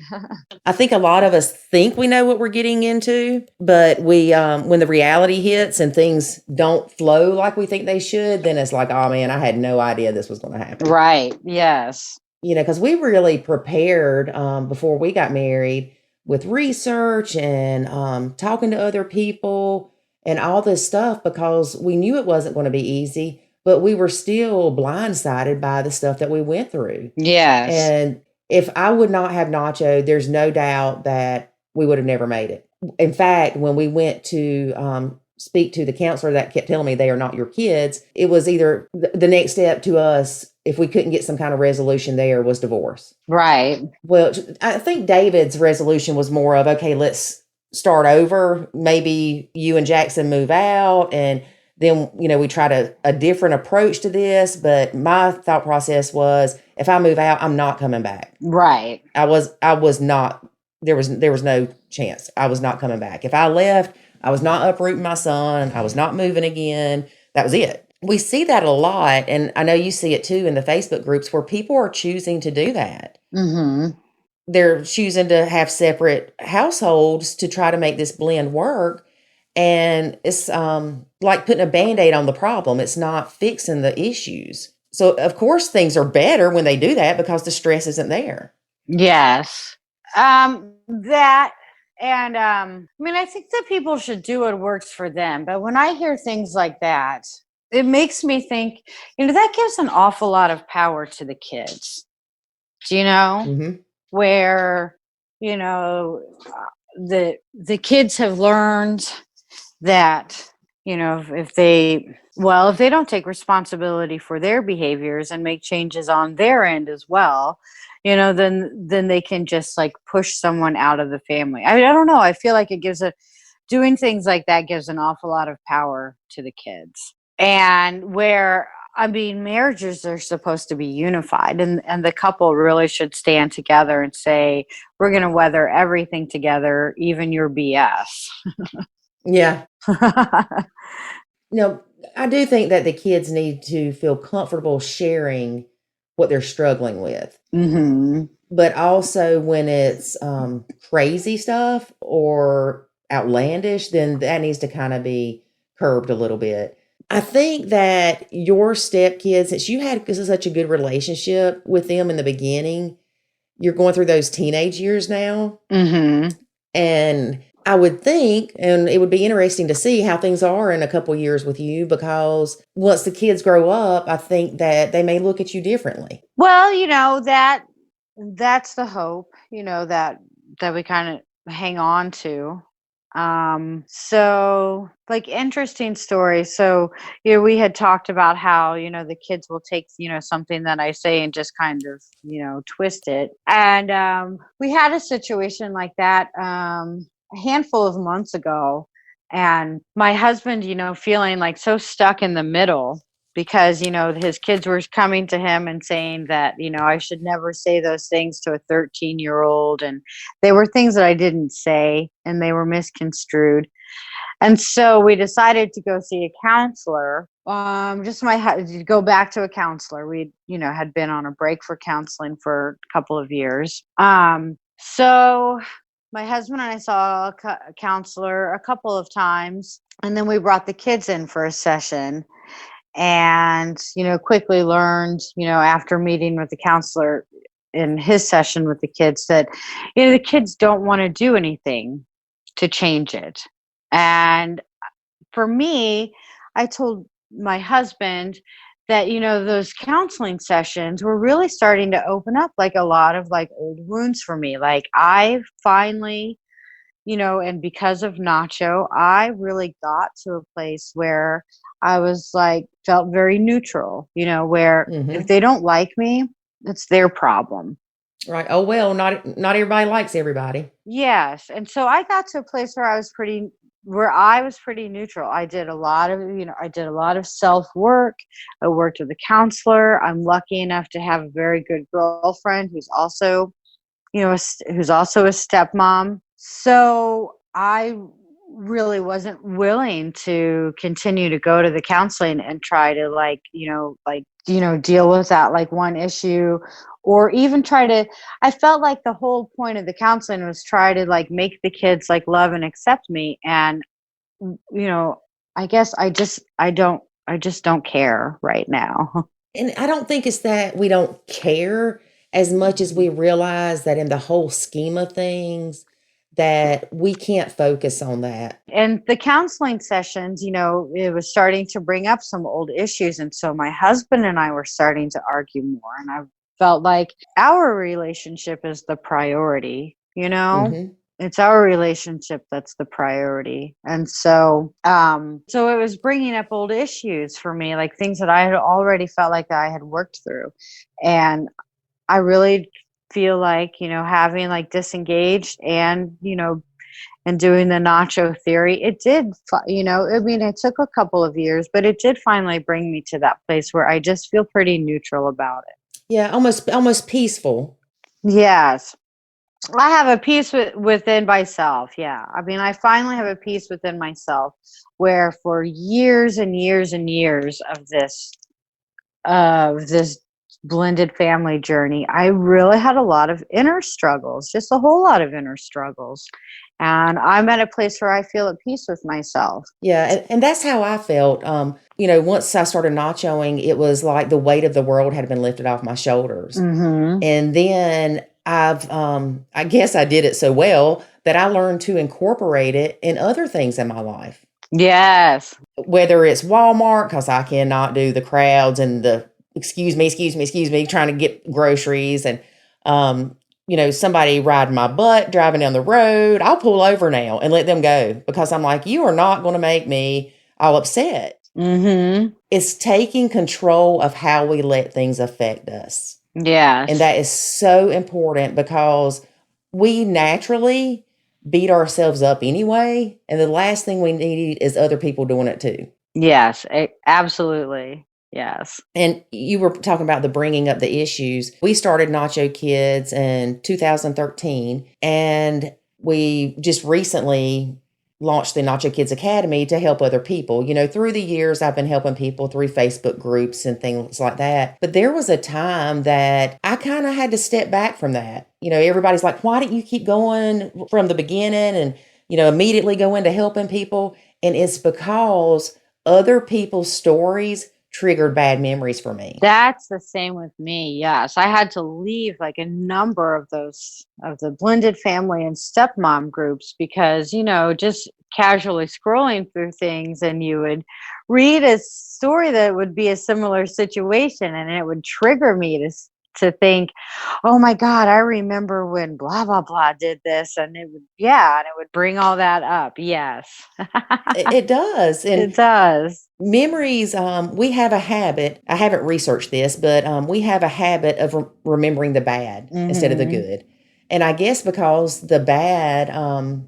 I think a lot of us think we know what we're getting into, but we, when the reality hits and things don't flow like we think they should, then it's like, oh man, I had no idea this was going to happen. Right. Yes. Because we really prepared before we got married with research and talking to other people and all this stuff, because we knew it wasn't going to be easy, but we were still blindsided by the stuff that we went through. Yes. And if I would not have Nacho, there's no doubt that we would have never made it. In fact, when we went to speak to the counselor that kept telling me they are not your kids, it was either the next step to us, if we couldn't get some kind of resolution there, was divorce. Right. Well, I think David's resolution was more of, okay, let's start over. Maybe you and Jackson move out, and then, we tried a different approach to this. But my thought process was, if I move out, I'm not coming back. Right. I was not, there was no chance. I was not coming back. If I left, I was not uprooting my son. I was not moving again. That was it. We see that a lot. And I know you see it too in the Facebook groups where people are choosing to do that. Mm-hmm. they're choosing to have separate households to try to make this blend work. And it's like putting a Band-Aid on the problem. It's not fixing the issues. So, of course, things are better when they do that because the stress isn't there. Yes. That and I mean, I think that people should do what works for them. But when I hear things like that, it makes me think, that gives an awful lot of power to the kids. Do you know? Mm-hmm. Where, the kids have learned that, if they don't take responsibility for their behaviors and make changes on their end as well, then they can just like push someone out of the family. I don't know. I feel like doing things like that gives an awful lot of power to the kids. And where, I mean, marriages are supposed to be unified, and the couple really should stand together and say, we're going to weather everything together, even your BS. Yeah. No, I do think that the kids need to feel comfortable sharing what they're struggling with. Mm-hmm. But also when it's crazy stuff or outlandish, then that needs to kind of be curbed a little bit. I think that your stepkids, since you had such a good relationship with them in the beginning, you're going through those teenage years now. Mm-hmm. And I would think, and it would be interesting to see how things are in a couple years with you, because once the kids grow up, I think that they may look at you differently. Well, that's the hope, that we kind of hang on to. So like interesting story. So, we had talked about how, the kids will take, something that I say and just kind of, twist it. And we had a situation like that a handful of months ago. And my husband, feeling like so stuck in the middle because, his kids were coming to him and saying that, I should never say those things to a 13-year-old. And they were things that I didn't say and they were misconstrued. And so we decided to go see a counselor. To go back to a counselor. We, had been on a break for counseling for a couple of years. So my husband and I saw a counselor a couple of times, and then we brought the kids in for a session. And, quickly learned, after meeting with the counselor in his session with the kids that, the kids don't want to do anything to change it. And for me, I told my husband that, those counseling sessions were really starting to open up like a lot of like old wounds for me. Like I finally, and because of Nacho, I really got to a place where I was like, felt very neutral, where if they don't like me, it's their problem. Right. Oh, well, not everybody likes everybody. Yes. And so I got to a place where I was pretty neutral. I did a lot of self-work. I worked with a counselor. I'm lucky enough to have a very good girlfriend who's also, who's also a stepmom. So I really wasn't willing to continue to go to the counseling and try to deal with that like one issue, or even I felt like the whole point of the counseling was try to like make the kids like love and accept me. And, I guess I just don't care right now. And I don't think it's that we don't care as much as we realize that in the whole scheme of things, that we can't focus on that. And the counseling sessions, it was starting to bring up some old issues. And so my husband and I were starting to argue more. And I felt like our relationship is the priority, It's our relationship that's the priority. And so, so it was bringing up old issues for me, like things that I had already felt like I had worked through. And I really feel like, having like disengaged and, and doing the Nacho theory, it did, it took a couple of years, but it did finally bring me to that place where I just feel pretty neutral about it. Yeah, almost peaceful. Yes. I have a peace within myself. Yeah. I mean, I finally have a peace within myself where for years and years and years of this blended family journey, I really had a lot of inner struggles, just a whole lot of inner struggles. And I'm at a place where I feel at peace with myself. Yeah, and that's how I felt. Once I started nachoing, it was like the weight of the world had been lifted off my shoulders. Mm-hmm. And then I guess I did it so well that I learned to incorporate it in other things in my life. Yes. Whether it's Walmart, because I cannot do the crowds and the excuse me, trying to get groceries, and somebody riding my butt, driving down the road, I'll pull over now and let them go because I'm like, you are not going to make me all upset. Mm-hmm. It's taking control of how we let things affect us. Yes. And that is so important because we naturally beat ourselves up anyway. And the last thing we need is other people doing it too. Yes, absolutely. Yes. And you were talking about the bringing up the issues. We started Nacho Kids in 2013, and we just recently launched the Nacho Kids Academy to help other people. Through the years, I've been helping people through Facebook groups and things like that. But there was a time that I kind of had to step back from that. Everybody's like, why don't you keep going from the beginning and, immediately go into helping people? And it's because other people's stories triggered bad memories for me. That's the same with me. Yes. I had to leave like a number of those of the blended family and stepmom groups because, just casually scrolling through things and you would read a story that would be a similar situation and it would trigger me to think, oh my God, I remember when blah, blah, blah did this. And it would bring all that up. Yes. It does. And it does. Memories, we have a habit. I haven't researched this, but we have a habit of remembering the bad instead of the good. And I guess because the bad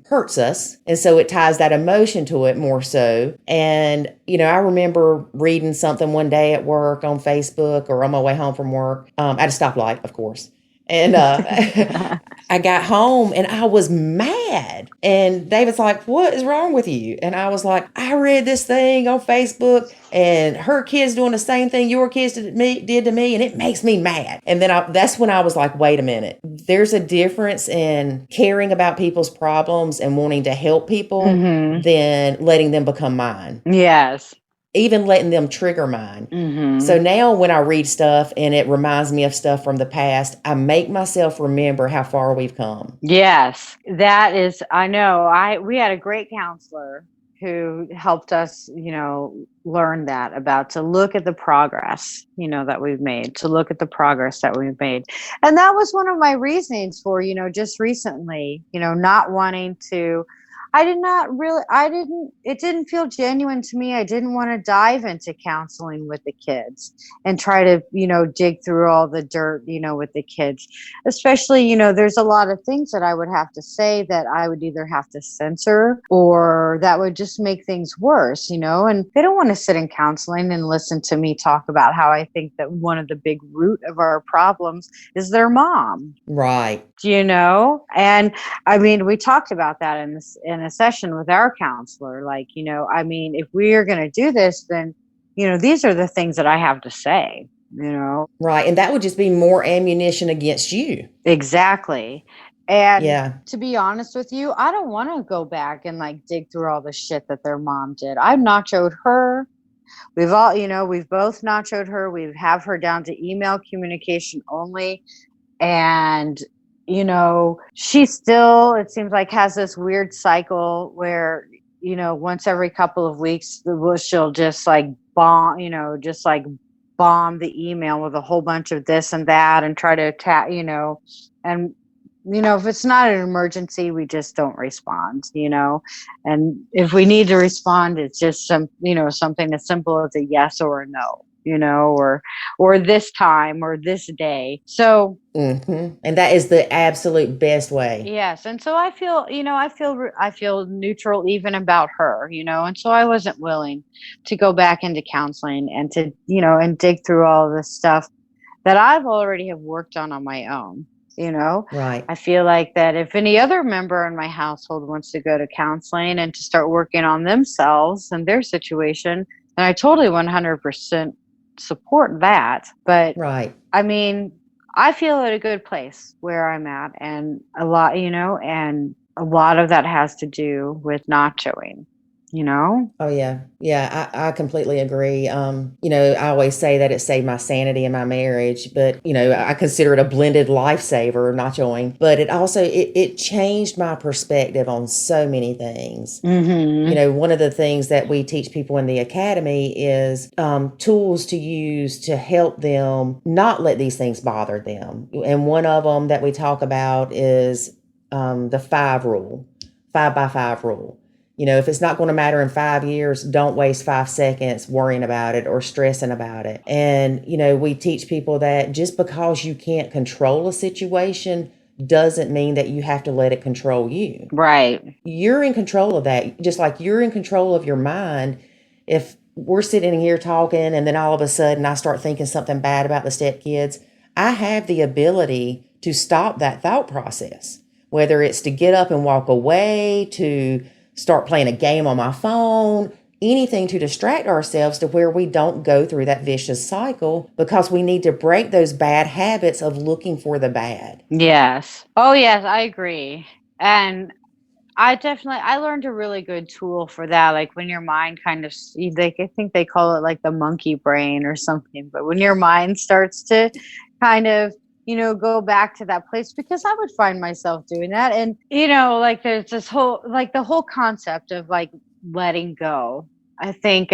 hurts us, and so it ties that emotion to it more so. And, I remember reading something one day at work on Facebook or on my way home from work, at a stoplight, of course. And I got home and I was mad. And David's like, what is wrong with you? And I was like, I read this thing on Facebook and her kids doing the same thing your kids did to me, and it makes me mad. And then that's when I was like, wait a minute. There's a difference in caring about people's problems and wanting to help people than letting them become mine. Yes. Even letting them trigger mine. Mm-hmm. So now when I read stuff and it reminds me of stuff from the past, I make myself remember how far we've come. Yes, that is, I know. We had a great counselor who helped us, learn that about to look at the progress, that we've made, to look at the progress that we've made. And that was one of my reasonings for, just recently, not wanting to, it didn't feel genuine to me. I didn't want to dive into counseling with the kids and try to, dig through all the dirt, with the kids, especially, there's a lot of things that I would have to say that I would either have to censor or that would just make things worse, and they don't want to sit in counseling and listen to me talk about how I think that one of the big root of our problems is their mom. Right. And I mean, we talked about that in a session with our counselor, like, if we are going to do this, then, these are the things that I have to say, Right. And that would just be more ammunition against you. Exactly. And to be honest with you, I don't want to go back and like dig through all the shit that their mom did. I've nachoed her. We've both nachoed her. We have her down to email communication only. And she still, it seems like, has this weird cycle where, once every couple of weeks, she'll just like bomb the email with a whole bunch of this and that and try to attack, and, if it's not an emergency, we just don't respond, and if we need to respond, it's just something as simple as a yes or a no. Or this time or this day. So, and that is the absolute best way. Yes. And so I feel, I feel neutral even about her, and so I wasn't willing to go back into counseling and to, and dig through all this stuff that I've already have worked on my own. Right. I feel like that if any other member in my household wants to go to counseling and to start working on themselves and their situation, then I totally 100% support that. But Right. I mean, I feel at a good place where I'm at, and a lot, and a lot of that has to do with nachoing, you know? Oh yeah. Yeah, I completely agree. I always say that it saved my sanity in my marriage, but I consider it a blended lifesaver, nachoing. But it changed my perspective on so many things. Mm-hmm. One of the things that we teach people in the academy is tools to use to help them not let these things bother them. And one of them that we talk about is the 5 rule, 5 by 5 rule. If it's not going to matter in 5 years, don't waste 5 seconds worrying about it or stressing about it. And, we teach people that just because you can't control a situation doesn't mean that you have to let it control you. Right. You're in control of that, just like you're in control of your mind. If we're sitting here talking and then all of a sudden I start thinking something bad about the stepkids, I have the ability to stop that thought process, whether it's to get up and walk away, to start playing a game on my phone, anything to distract ourselves to where we don't go through that vicious cycle, because we need to break those bad habits of looking for the bad. Yes. Oh, yes, I agree. And I learned a really good tool for that. Like when your mind kind of, I think they call it like the monkey brain or something. But when your mind starts to kind of, go back to that place, because I would find myself doing that. And, like there's this like the whole concept of like letting go. I think,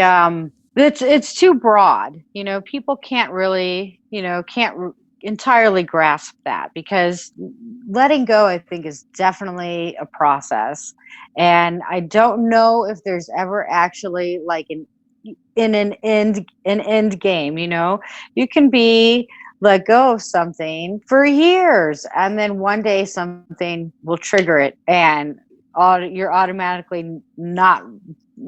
it's too broad. People can't really, entirely grasp that, because letting go, I think, is definitely a process. And I don't know if there's ever actually like an end game. You can be let go of something for years, and then one day something will trigger it, and you're automatically not,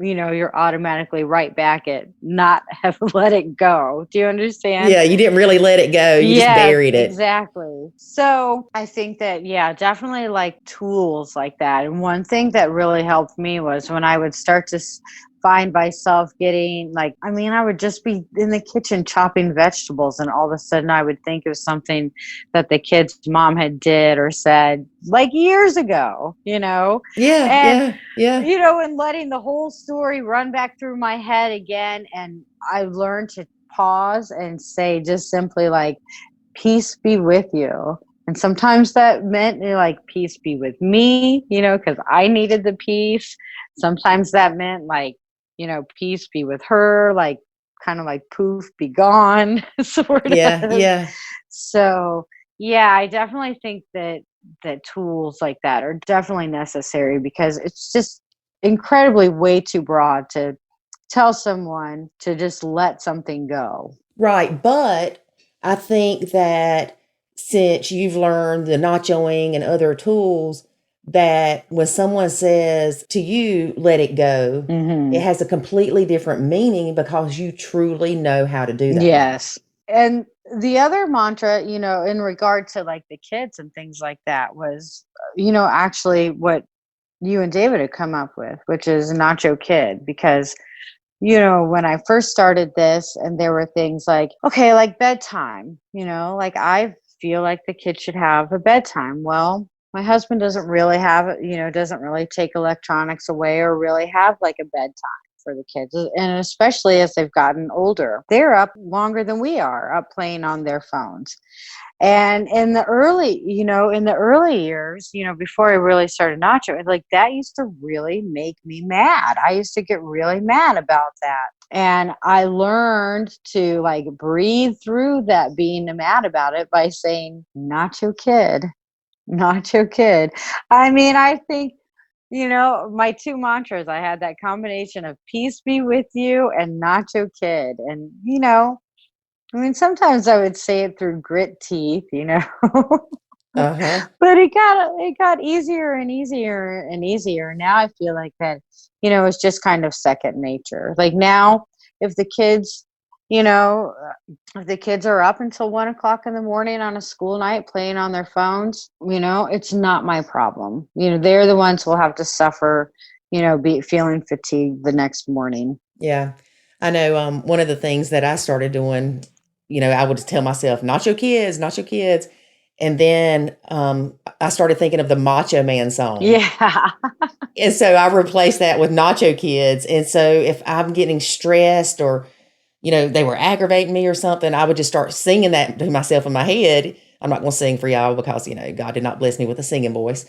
you're automatically right back at not have let it go. Do you understand? Yeah, you didn't really let it go. You just Yes, buried it. exactly. So I think that, yeah, definitely like tools like that. And one thing that really helped me was when I would start to find myself getting like, I would just be in the kitchen chopping vegetables, and all of a sudden I would think of something that the kid's mom had did or said like years ago, Yeah, and, yeah, yeah. and letting the whole story run back through my head again. And I learned to pause and say just simply like, peace be with you. And sometimes that meant like, peace be with me, because I needed the peace. Sometimes that meant like, peace be with her, like kind of like poof, be gone, sort Yeah, of. yeah. So yeah, I definitely think that tools like that are definitely necessary, because it's just incredibly way too broad to tell someone to just let something go. Right. But I think that since you've learned the nachoing and other tools, that when someone says to you, let it go, Mm-hmm. it has a completely different meaning because you truly know how to do that now. Yes. And the other mantra, in regard to like the kids and things like that was, actually what you and David had come up with, which is Nacho Kid. Because, when I first started this, and there were things like, okay, like bedtime, like I feel like the kid should have a bedtime. Well, my husband doesn't really have, doesn't really take electronics away or really have like a bedtime for the kids. And especially as they've gotten older, they're up longer than we are, up playing on their phones. And in the early years, before I really started Nacho, like that used to really make me mad. I used to get really mad about that. And I learned to like breathe through that being mad about it by saying, Nacho Kid, Nacho Kid. I think, my two mantras, I had that combination of peace be with you and Nacho Kid. And, sometimes I would say it through grit teeth, Uh-huh. but it got easier and easier and easier. Now I feel like that, it's just kind of second nature. Like now, if the kids, if the kids are up until 1 o'clock in the morning on a school night playing on their phones, it's not my problem. They're the ones who will have to suffer, be feeling fatigued the next morning. Yeah. I know one of the things that I started doing, I would tell myself, Nacho Kids, Nacho Kids. And then I started thinking of the Macho Man song. Yeah. And so I replaced that with Nacho Kids. And so if I'm getting stressed or, they were aggravating me or something, I would just start singing that to myself in my head. I'm not going to sing for y'all because, God did not bless me with a singing voice.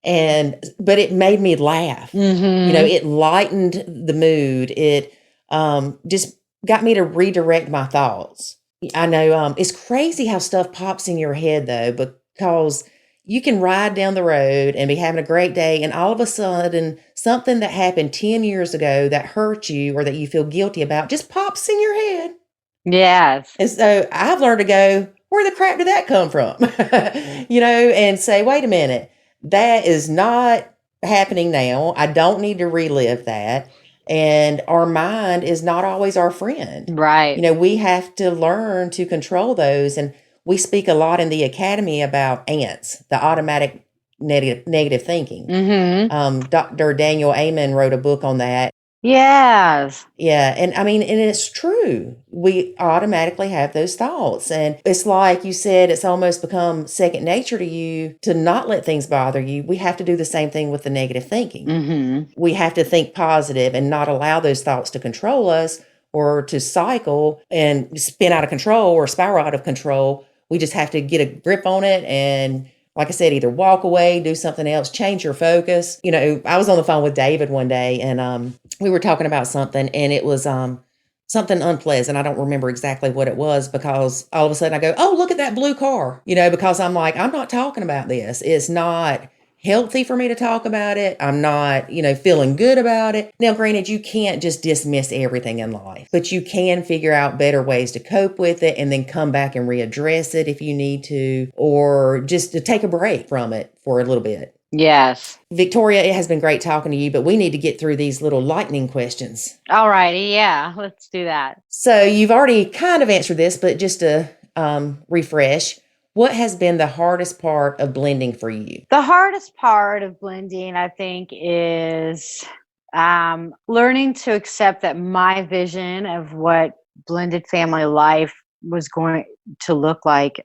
But it made me laugh. Mm-hmm. It lightened the mood. It just got me to redirect my thoughts. I know it's crazy how stuff pops in your head though, because you can ride down the road and be having a great day, and all of a sudden something that happened 10 years ago that hurt you or that you feel guilty about just pops in your head. Yes. And so I've learned to go, where the crap did that come from? And say, wait a minute, that is not happening now. I don't need to relive that. And our mind is not always our friend. Right. We have to learn to control those. And we speak a lot in the academy about ants, the automatic negative thinking. Mm-hmm. Dr. Daniel Amen wrote a book on that. Yes. Yeah. And it's true. We automatically have those thoughts. And it's like you said, it's almost become second nature to you to not let things bother you. We have to do the same thing with the negative thinking. Mm-hmm. We have to think positive and not allow those thoughts to control us or to cycle and spin out of control or spiral out of control. We just have to get a grip on it and, like I said, either walk away, do something else, change your focus. I was on the phone with David one day and we were talking about something, and it was something unpleasant. I don't remember exactly what it was, because all of a sudden I go, oh, look at that blue car, because I'm like, I'm not talking about this. It's not healthy for me to talk about it. I'm not, feeling good about it. Now, granted, you can't just dismiss everything in life, but you can figure out better ways to cope with it and then come back and readdress it if you need to, or just to take a break from it for a little bit. Yes. Victoria, it has been great talking to you, but we need to get through these little lightning questions. All righty. Yeah, let's do that. So you've already kind of answered this, but just to refresh, what has been the hardest part of blending for you? The hardest part of blending, I think, is learning to accept that my vision of what blended family life was going to look like,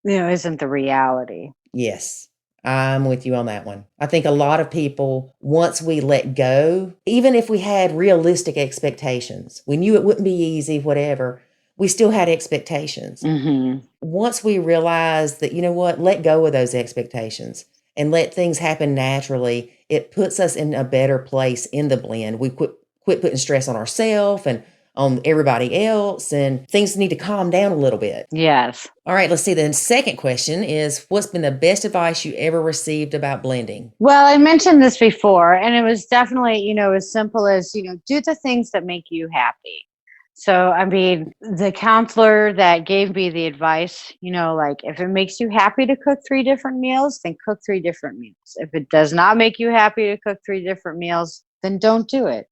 isn't the reality. Yes, I'm with you on that one. I think a lot of people, once we let go, even if we had realistic expectations, we knew it wouldn't be easy, whatever, we still had expectations. Mm-hmm. Once we realized that, let go of those expectations and let things happen naturally, it puts us in a better place in the blend. We quit putting stress on ourselves and on everybody else, and things need to calm down a little bit. Yes. All right, let's see. The second question is, what's been the best advice you ever received about blending? Well, I mentioned this before, and it was definitely, as simple as, do the things that make you happy. So, the counselor that gave me the advice, like, if it makes you happy to cook 3 different meals, then cook 3 different meals. If it does not make you happy to cook 3 different meals, then don't do it.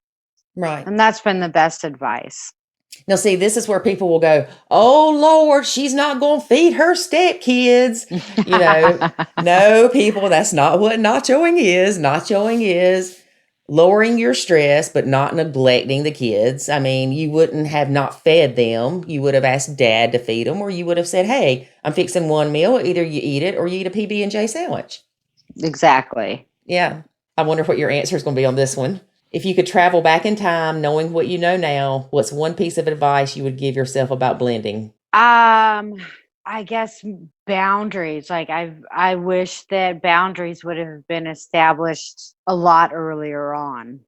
Right. And that's been the best advice. Now, see, this is where people will go, oh, Lord, she's not going to feed her stepkids. No, people, that's not what nachoing is. Nachoing is lowering your stress, but not neglecting the kids. You wouldn't have not fed them. You would have asked Dad to feed them, or you would have said, hey, I'm fixing one meal. Either you eat it or you eat a PB&J sandwich. Exactly. Yeah. I wonder what your answer is going to be on this one. If you could travel back in time, knowing what you know now, what's one piece of advice you would give yourself about blending? I guess boundaries. Like I wish that boundaries would have been established a lot earlier on.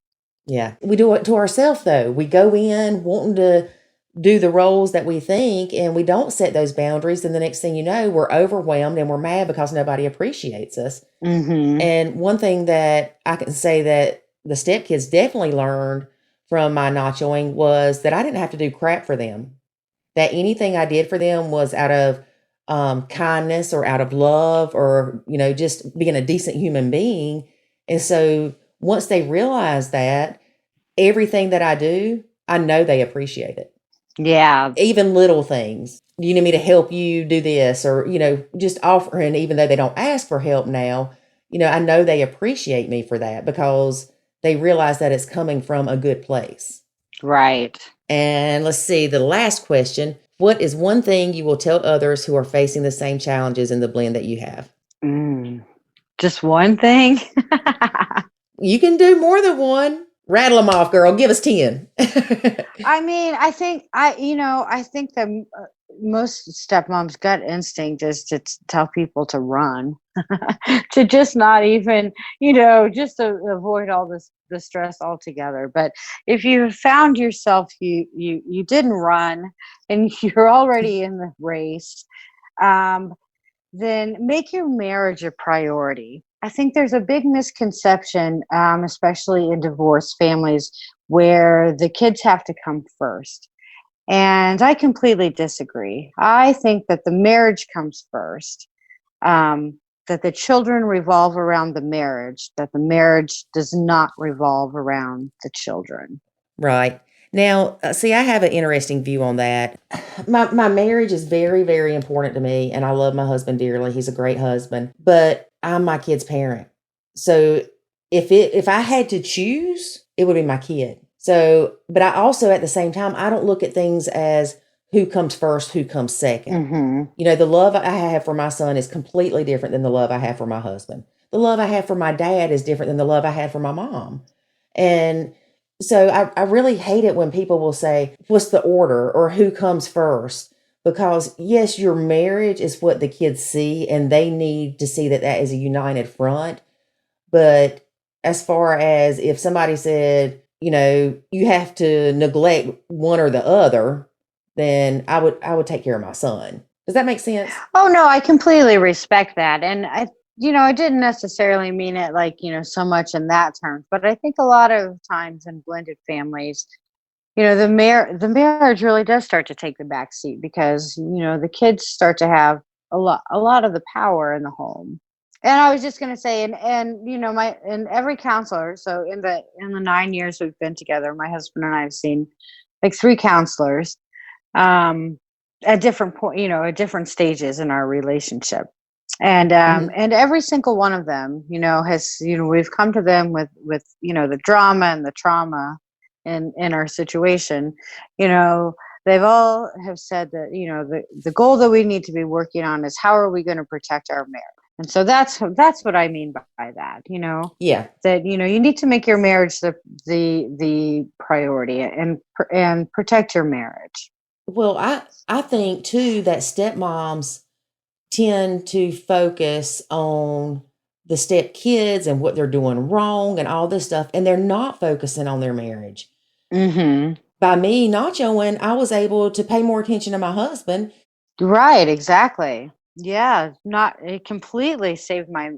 Yeah. We do it to ourselves though. We go in wanting to do the roles that we think, and we don't set those boundaries. And the next thing you know, we're overwhelmed and we're mad because nobody appreciates us. Mm-hmm. And one thing that I can say that the stepkids definitely learned from my nachoing was that I didn't have to do crap for them. That anything I did for them was out of kindness or out of love or, just being a decent human being. And so once they realize that, everything that I do, I know they appreciate it. Yeah. Even little things. You need me to help you do this or, just offering, even though they don't ask for help now, I know they appreciate me for that because they realize that it's coming from a good place. Right. And let's see, the last question. What is one thing you will tell others who are facing the same challenges in the blend that you have? Just one thing? You can do more than one. Rattle them off, girl. Give us 10. I mean, I think that most stepmom's gut instinct is to tell people to run, to just not even, just to avoid all the stress altogether. But if you found yourself, you didn't run and you're already in the race, um, then make your marriage a priority. I think there's a big misconception, especially in divorced families, where the kids have to come first. And I completely disagree. I think that the marriage comes first, that the children revolve around the marriage, that the marriage does not revolve around the children. Right. Now, see, I have an interesting view on that. My marriage is very, very important to me, and I love my husband dearly. He's a great husband, but I'm my kid's parent. So if I had to choose, it would be my kid. So, but I also at the same time, I don't look at things as who comes first, who comes second. Mm-hmm. The love I have for my son is completely different than the love I have for my husband. The love I have for my dad is different than the love I had for my mom. And so I really hate it when people will say, what's the order or who comes first? Because yes, your marriage is what the kids see and they need to see that is a united front. But as far as if somebody said, you have to neglect one or the other, then I would take care of my son. Does that make sense? Oh no, I completely respect that. And I didn't necessarily mean it like, so much in that terms, but I think a lot of times in blended families, the marriage really does start to take the back seat because, the kids start to have a lot of the power in the home. And I was just going to say, and every counselor, so in the 9 years we've been together, my husband and I have seen like 3 counselors, at different at different stages in our relationship. And and every single one of them, has, we've come to them with the drama and the trauma in our situation. They've all have said that, the goal that we need to be working on is how are we going to protect our marriage. And so that's what I mean by that, Yeah. that, you need to make your marriage the priority and protect your marriage. Well, I think too that stepmoms tend to focus on the step kids and what they're doing wrong and all this stuff, and they're not focusing on their marriage. Mm-hmm. By me nachoing, I was able to pay more attention to my husband. Right, exactly. Yeah, it completely it saved my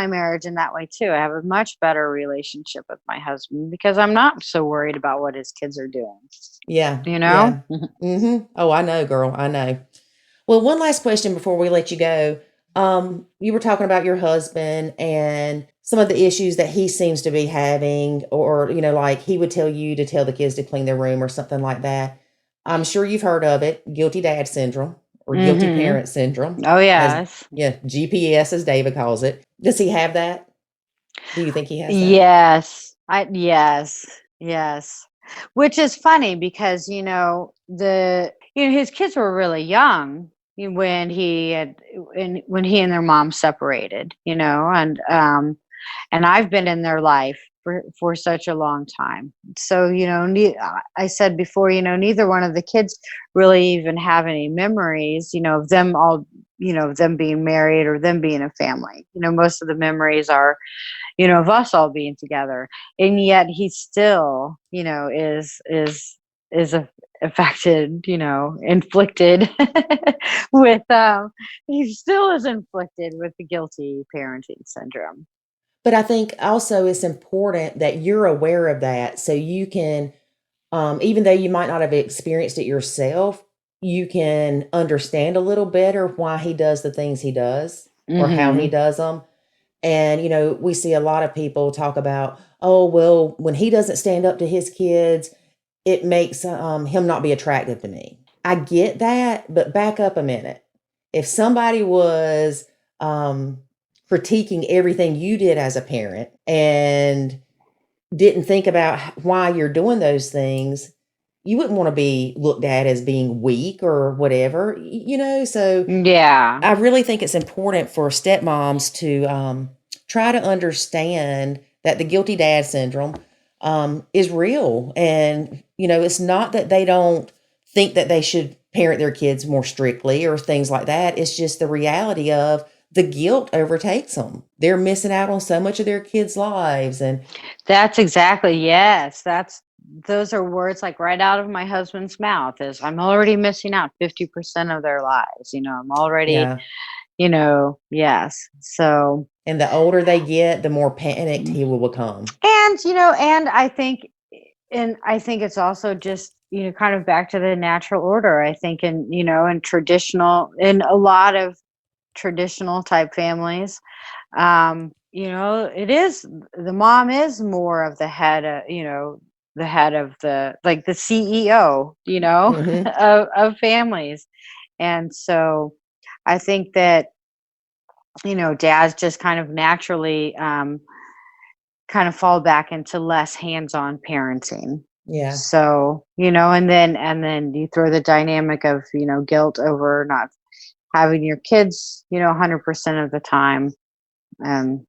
marriage in that way too. I have a much better relationship with my husband because I'm not so worried about what his kids are doing. Yeah. You know? Yeah. Oh, I know, girl. I know. Well, one last question before we let you go. You were talking about your husband and some of the issues that he seems to be having, or, like he would tell you to tell the kids to clean their room or something like that. I'm sure you've heard of it, guilty dad syndrome or guilty parent syndrome. Oh, yes. GPS, as David calls it. Does he have that? Do you think he has that? Yes. Which is funny because, his kids were really young when he and their mom separated, and I've been in their life for such a long time. So, I said before, neither one of the kids really even have any memories, of them all, of them being married or them being a family. Most of the memories are, of us all being together. And yet he still, is affected, inflicted with, he still is inflicted with the guilty parenting syndrome. But I think also it's important that you're aware of that so you can, even though you might not have experienced it yourself, you can understand a little better why he does the things he does or how he does them. And, we see a lot of people talk about, oh, well, when he doesn't stand up to his kids, it makes him not be attractive to me. I get that, but back up a minute. If somebody was critiquing everything you did as a parent and didn't think about why you're doing those things, you wouldn't want to be looked at as being weak or whatever, so Yeah. I really think it's important for stepmoms to try to understand that the guilty dad syndrome is real. And, it's not that they don't think that they should parent their kids more strictly or things like that. It's just the reality of the guilt overtakes them. They're missing out on so much of their kids' lives. And that's exactly, yes. Those are words like right out of my husband's mouth is I'm already missing out 50% of their lives. I'm already, yes. So, and the older they get, the more panicked he will become. And I think it's also just, kind of back to the natural order. I think in a lot of traditional type families, it is, the mom is more of the head, the head of the CEO, of families. And so I think that, dads just kind of naturally, kind of fall back into less hands-on parenting. Yeah. So, and then you throw the dynamic of, guilt over not having your kids, 100% of the time. And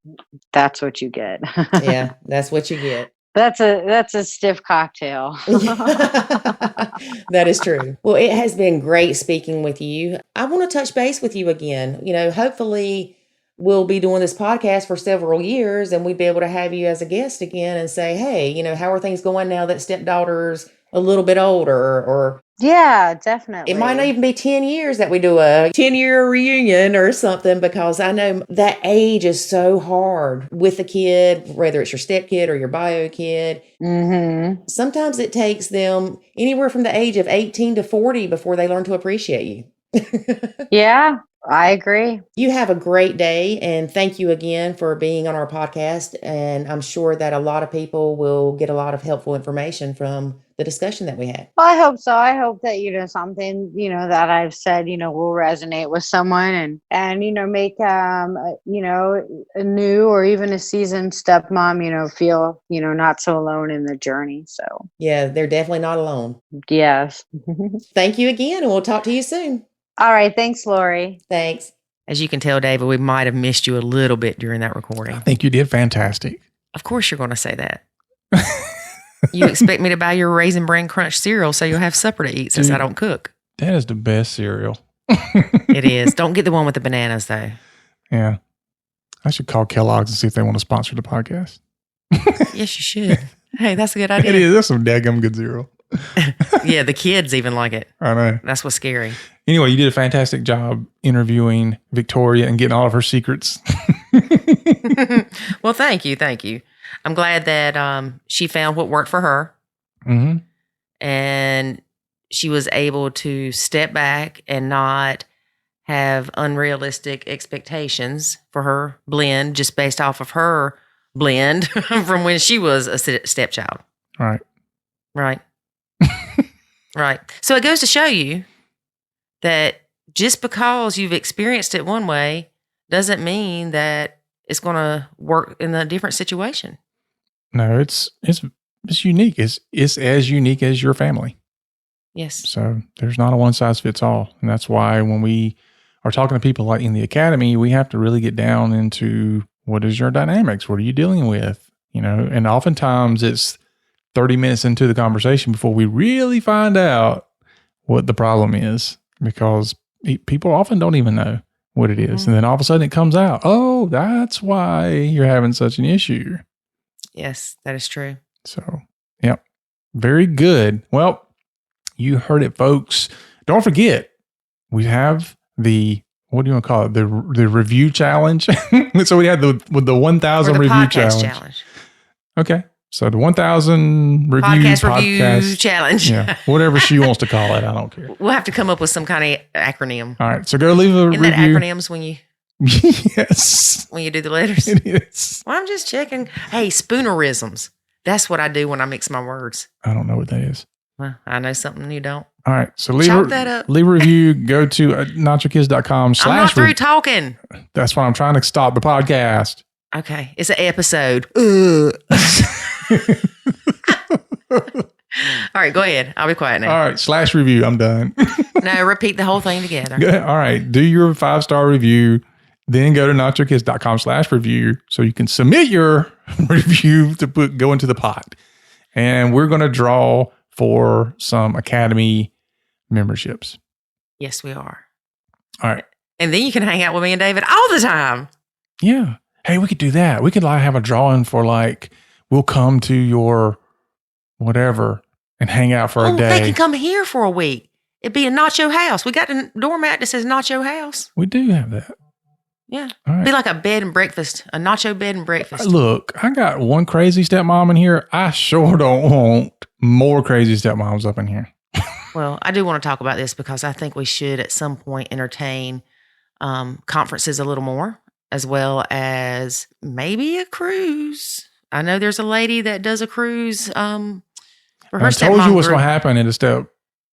that's what you get. Yeah, that's what you get. That's a stiff cocktail. That is true. Well, it has been great speaking with you. I want to touch base with you again. Hopefully we'll be doing this podcast for several years and we'd be able to have you as a guest again and say, hey, how are things going now that stepdaughter's a little bit older? Or yeah, definitely. It might not even be 10 years that we do a 10-year reunion or something, because I know that age is so hard with a kid, whether it's your stepkid or your bio kid. Mm-hmm. Sometimes it takes them anywhere from the age of 18 to 40 before they learn to appreciate you. Yeah, I agree. You have a great day, and thank you again for being on our podcast. And I'm sure that a lot of people will get a lot of helpful information from the discussion that we had. Well, I hope so. I hope that, something, that I've said, will resonate with someone and make, a new or even a seasoned stepmom, feel, not so alone in the journey. So yeah, they're definitely not alone. Yes. Thank you again, and we'll talk to you soon. All right. Thanks, Lori. Thanks. As you can tell, David, we might have missed you a little bit during that recording. I think you did fantastic. Of course you're going to say that. You expect me to buy your Raisin Bran Crunch cereal so you'll have supper to eat since I don't cook. That is the best cereal. It is. Don't get the one with the bananas, though. Yeah. I should call Kellogg's and see if they want to sponsor the podcast. Yes, you should. Hey, that's a good idea. It is. That's some daggum good cereal. Yeah, the kids even like it. I know. That's what's scary. Anyway, you did a fantastic job interviewing Victoria and getting all of her secrets. Well, thank you. Thank you. I'm glad that she found what worked for her. Mm-hmm. And she was able to step back and not have unrealistic expectations for her blend just based off of her blend from when she was a stepchild. Right. Right. Right. So it goes to show you that just because you've experienced it one way doesn't mean that it's going to work in a different situation. No, it's unique. It's as unique as your family. Yes. So there's not a one size fits all. And that's why when we are talking to people like in the academy, we have to really get down into what is your dynamics? What are you dealing with? And oftentimes it's 30 minutes into the conversation before we really find out what the problem is, because people often don't even know what it is. Mm-hmm. And then all of a sudden it comes out, oh, that's why you're having such an issue. Yes, that is true. So, yep. Very good. Well, you heard it, folks. Don't forget, we have what do you want to call it? The review challenge. So we had the 1,000 review challenge. Okay. So the 1,000 review podcast challenge. Yeah. Whatever she wants to call it. I don't care. We'll have to come up with some kind of acronym. All right. So go leave a review. Isn't that acronyms when you... Yes. When you do the letters? It is. Well, I'm just checking. Hey, spoonerisms. That's what I do when I mix my words. I don't know what that is. Well, I know something you don't. All right. So leave that up. Leave a review. Go to nachokids.com/. I'm not through talking. That's why I'm trying to stop the podcast. Okay. It's an episode. All right, go ahead. I'll be quiet now. All right, /review. I'm done. No, repeat the whole thing together. Good. All right, do your 5-star review. Then go to nachokids.com/review so you can submit your review to go into the pot. And we're going to draw for some Academy memberships. Yes, we are. All right. And then you can hang out with me and David all the time. Yeah. Hey, we could do that. We could have a drawing for we'll come to your whatever and hang out for a day. They can come here for a week. It'd be a Nacho house. We got a doormat that says Nacho house. We do have that. Yeah. All right. It'd be like a bed and breakfast, a Nacho bed and breakfast. Look, I got one crazy stepmom in here. I sure don't want more crazy stepmoms up in here. Well, I do want to talk about this because I think we should at some point entertain conferences a little more, as well as maybe a cruise. I know there's a lady that does a cruise for her I told you what's group. going to happen at a step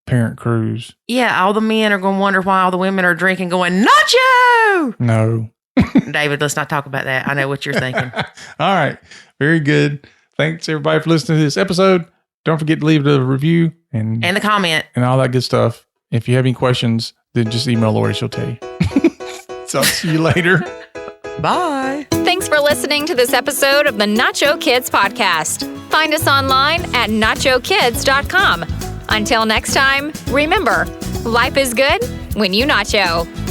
parent cruise. Yeah, all the men are going to wonder why all the women are drinking going, Nacho! No. David, let's not talk about that. I know what you're thinking. All right. Very good. Thanks, everybody, for listening to this episode. Don't forget to leave the review and the comment. And all that good stuff. If you have any questions, then just email Lori. She'll tell you. So I'll see you later. Bye. Thanks for listening to this episode of the Nacho Kids podcast. Find us online at nachokids.com. Until next time, remember, life is good when you nacho.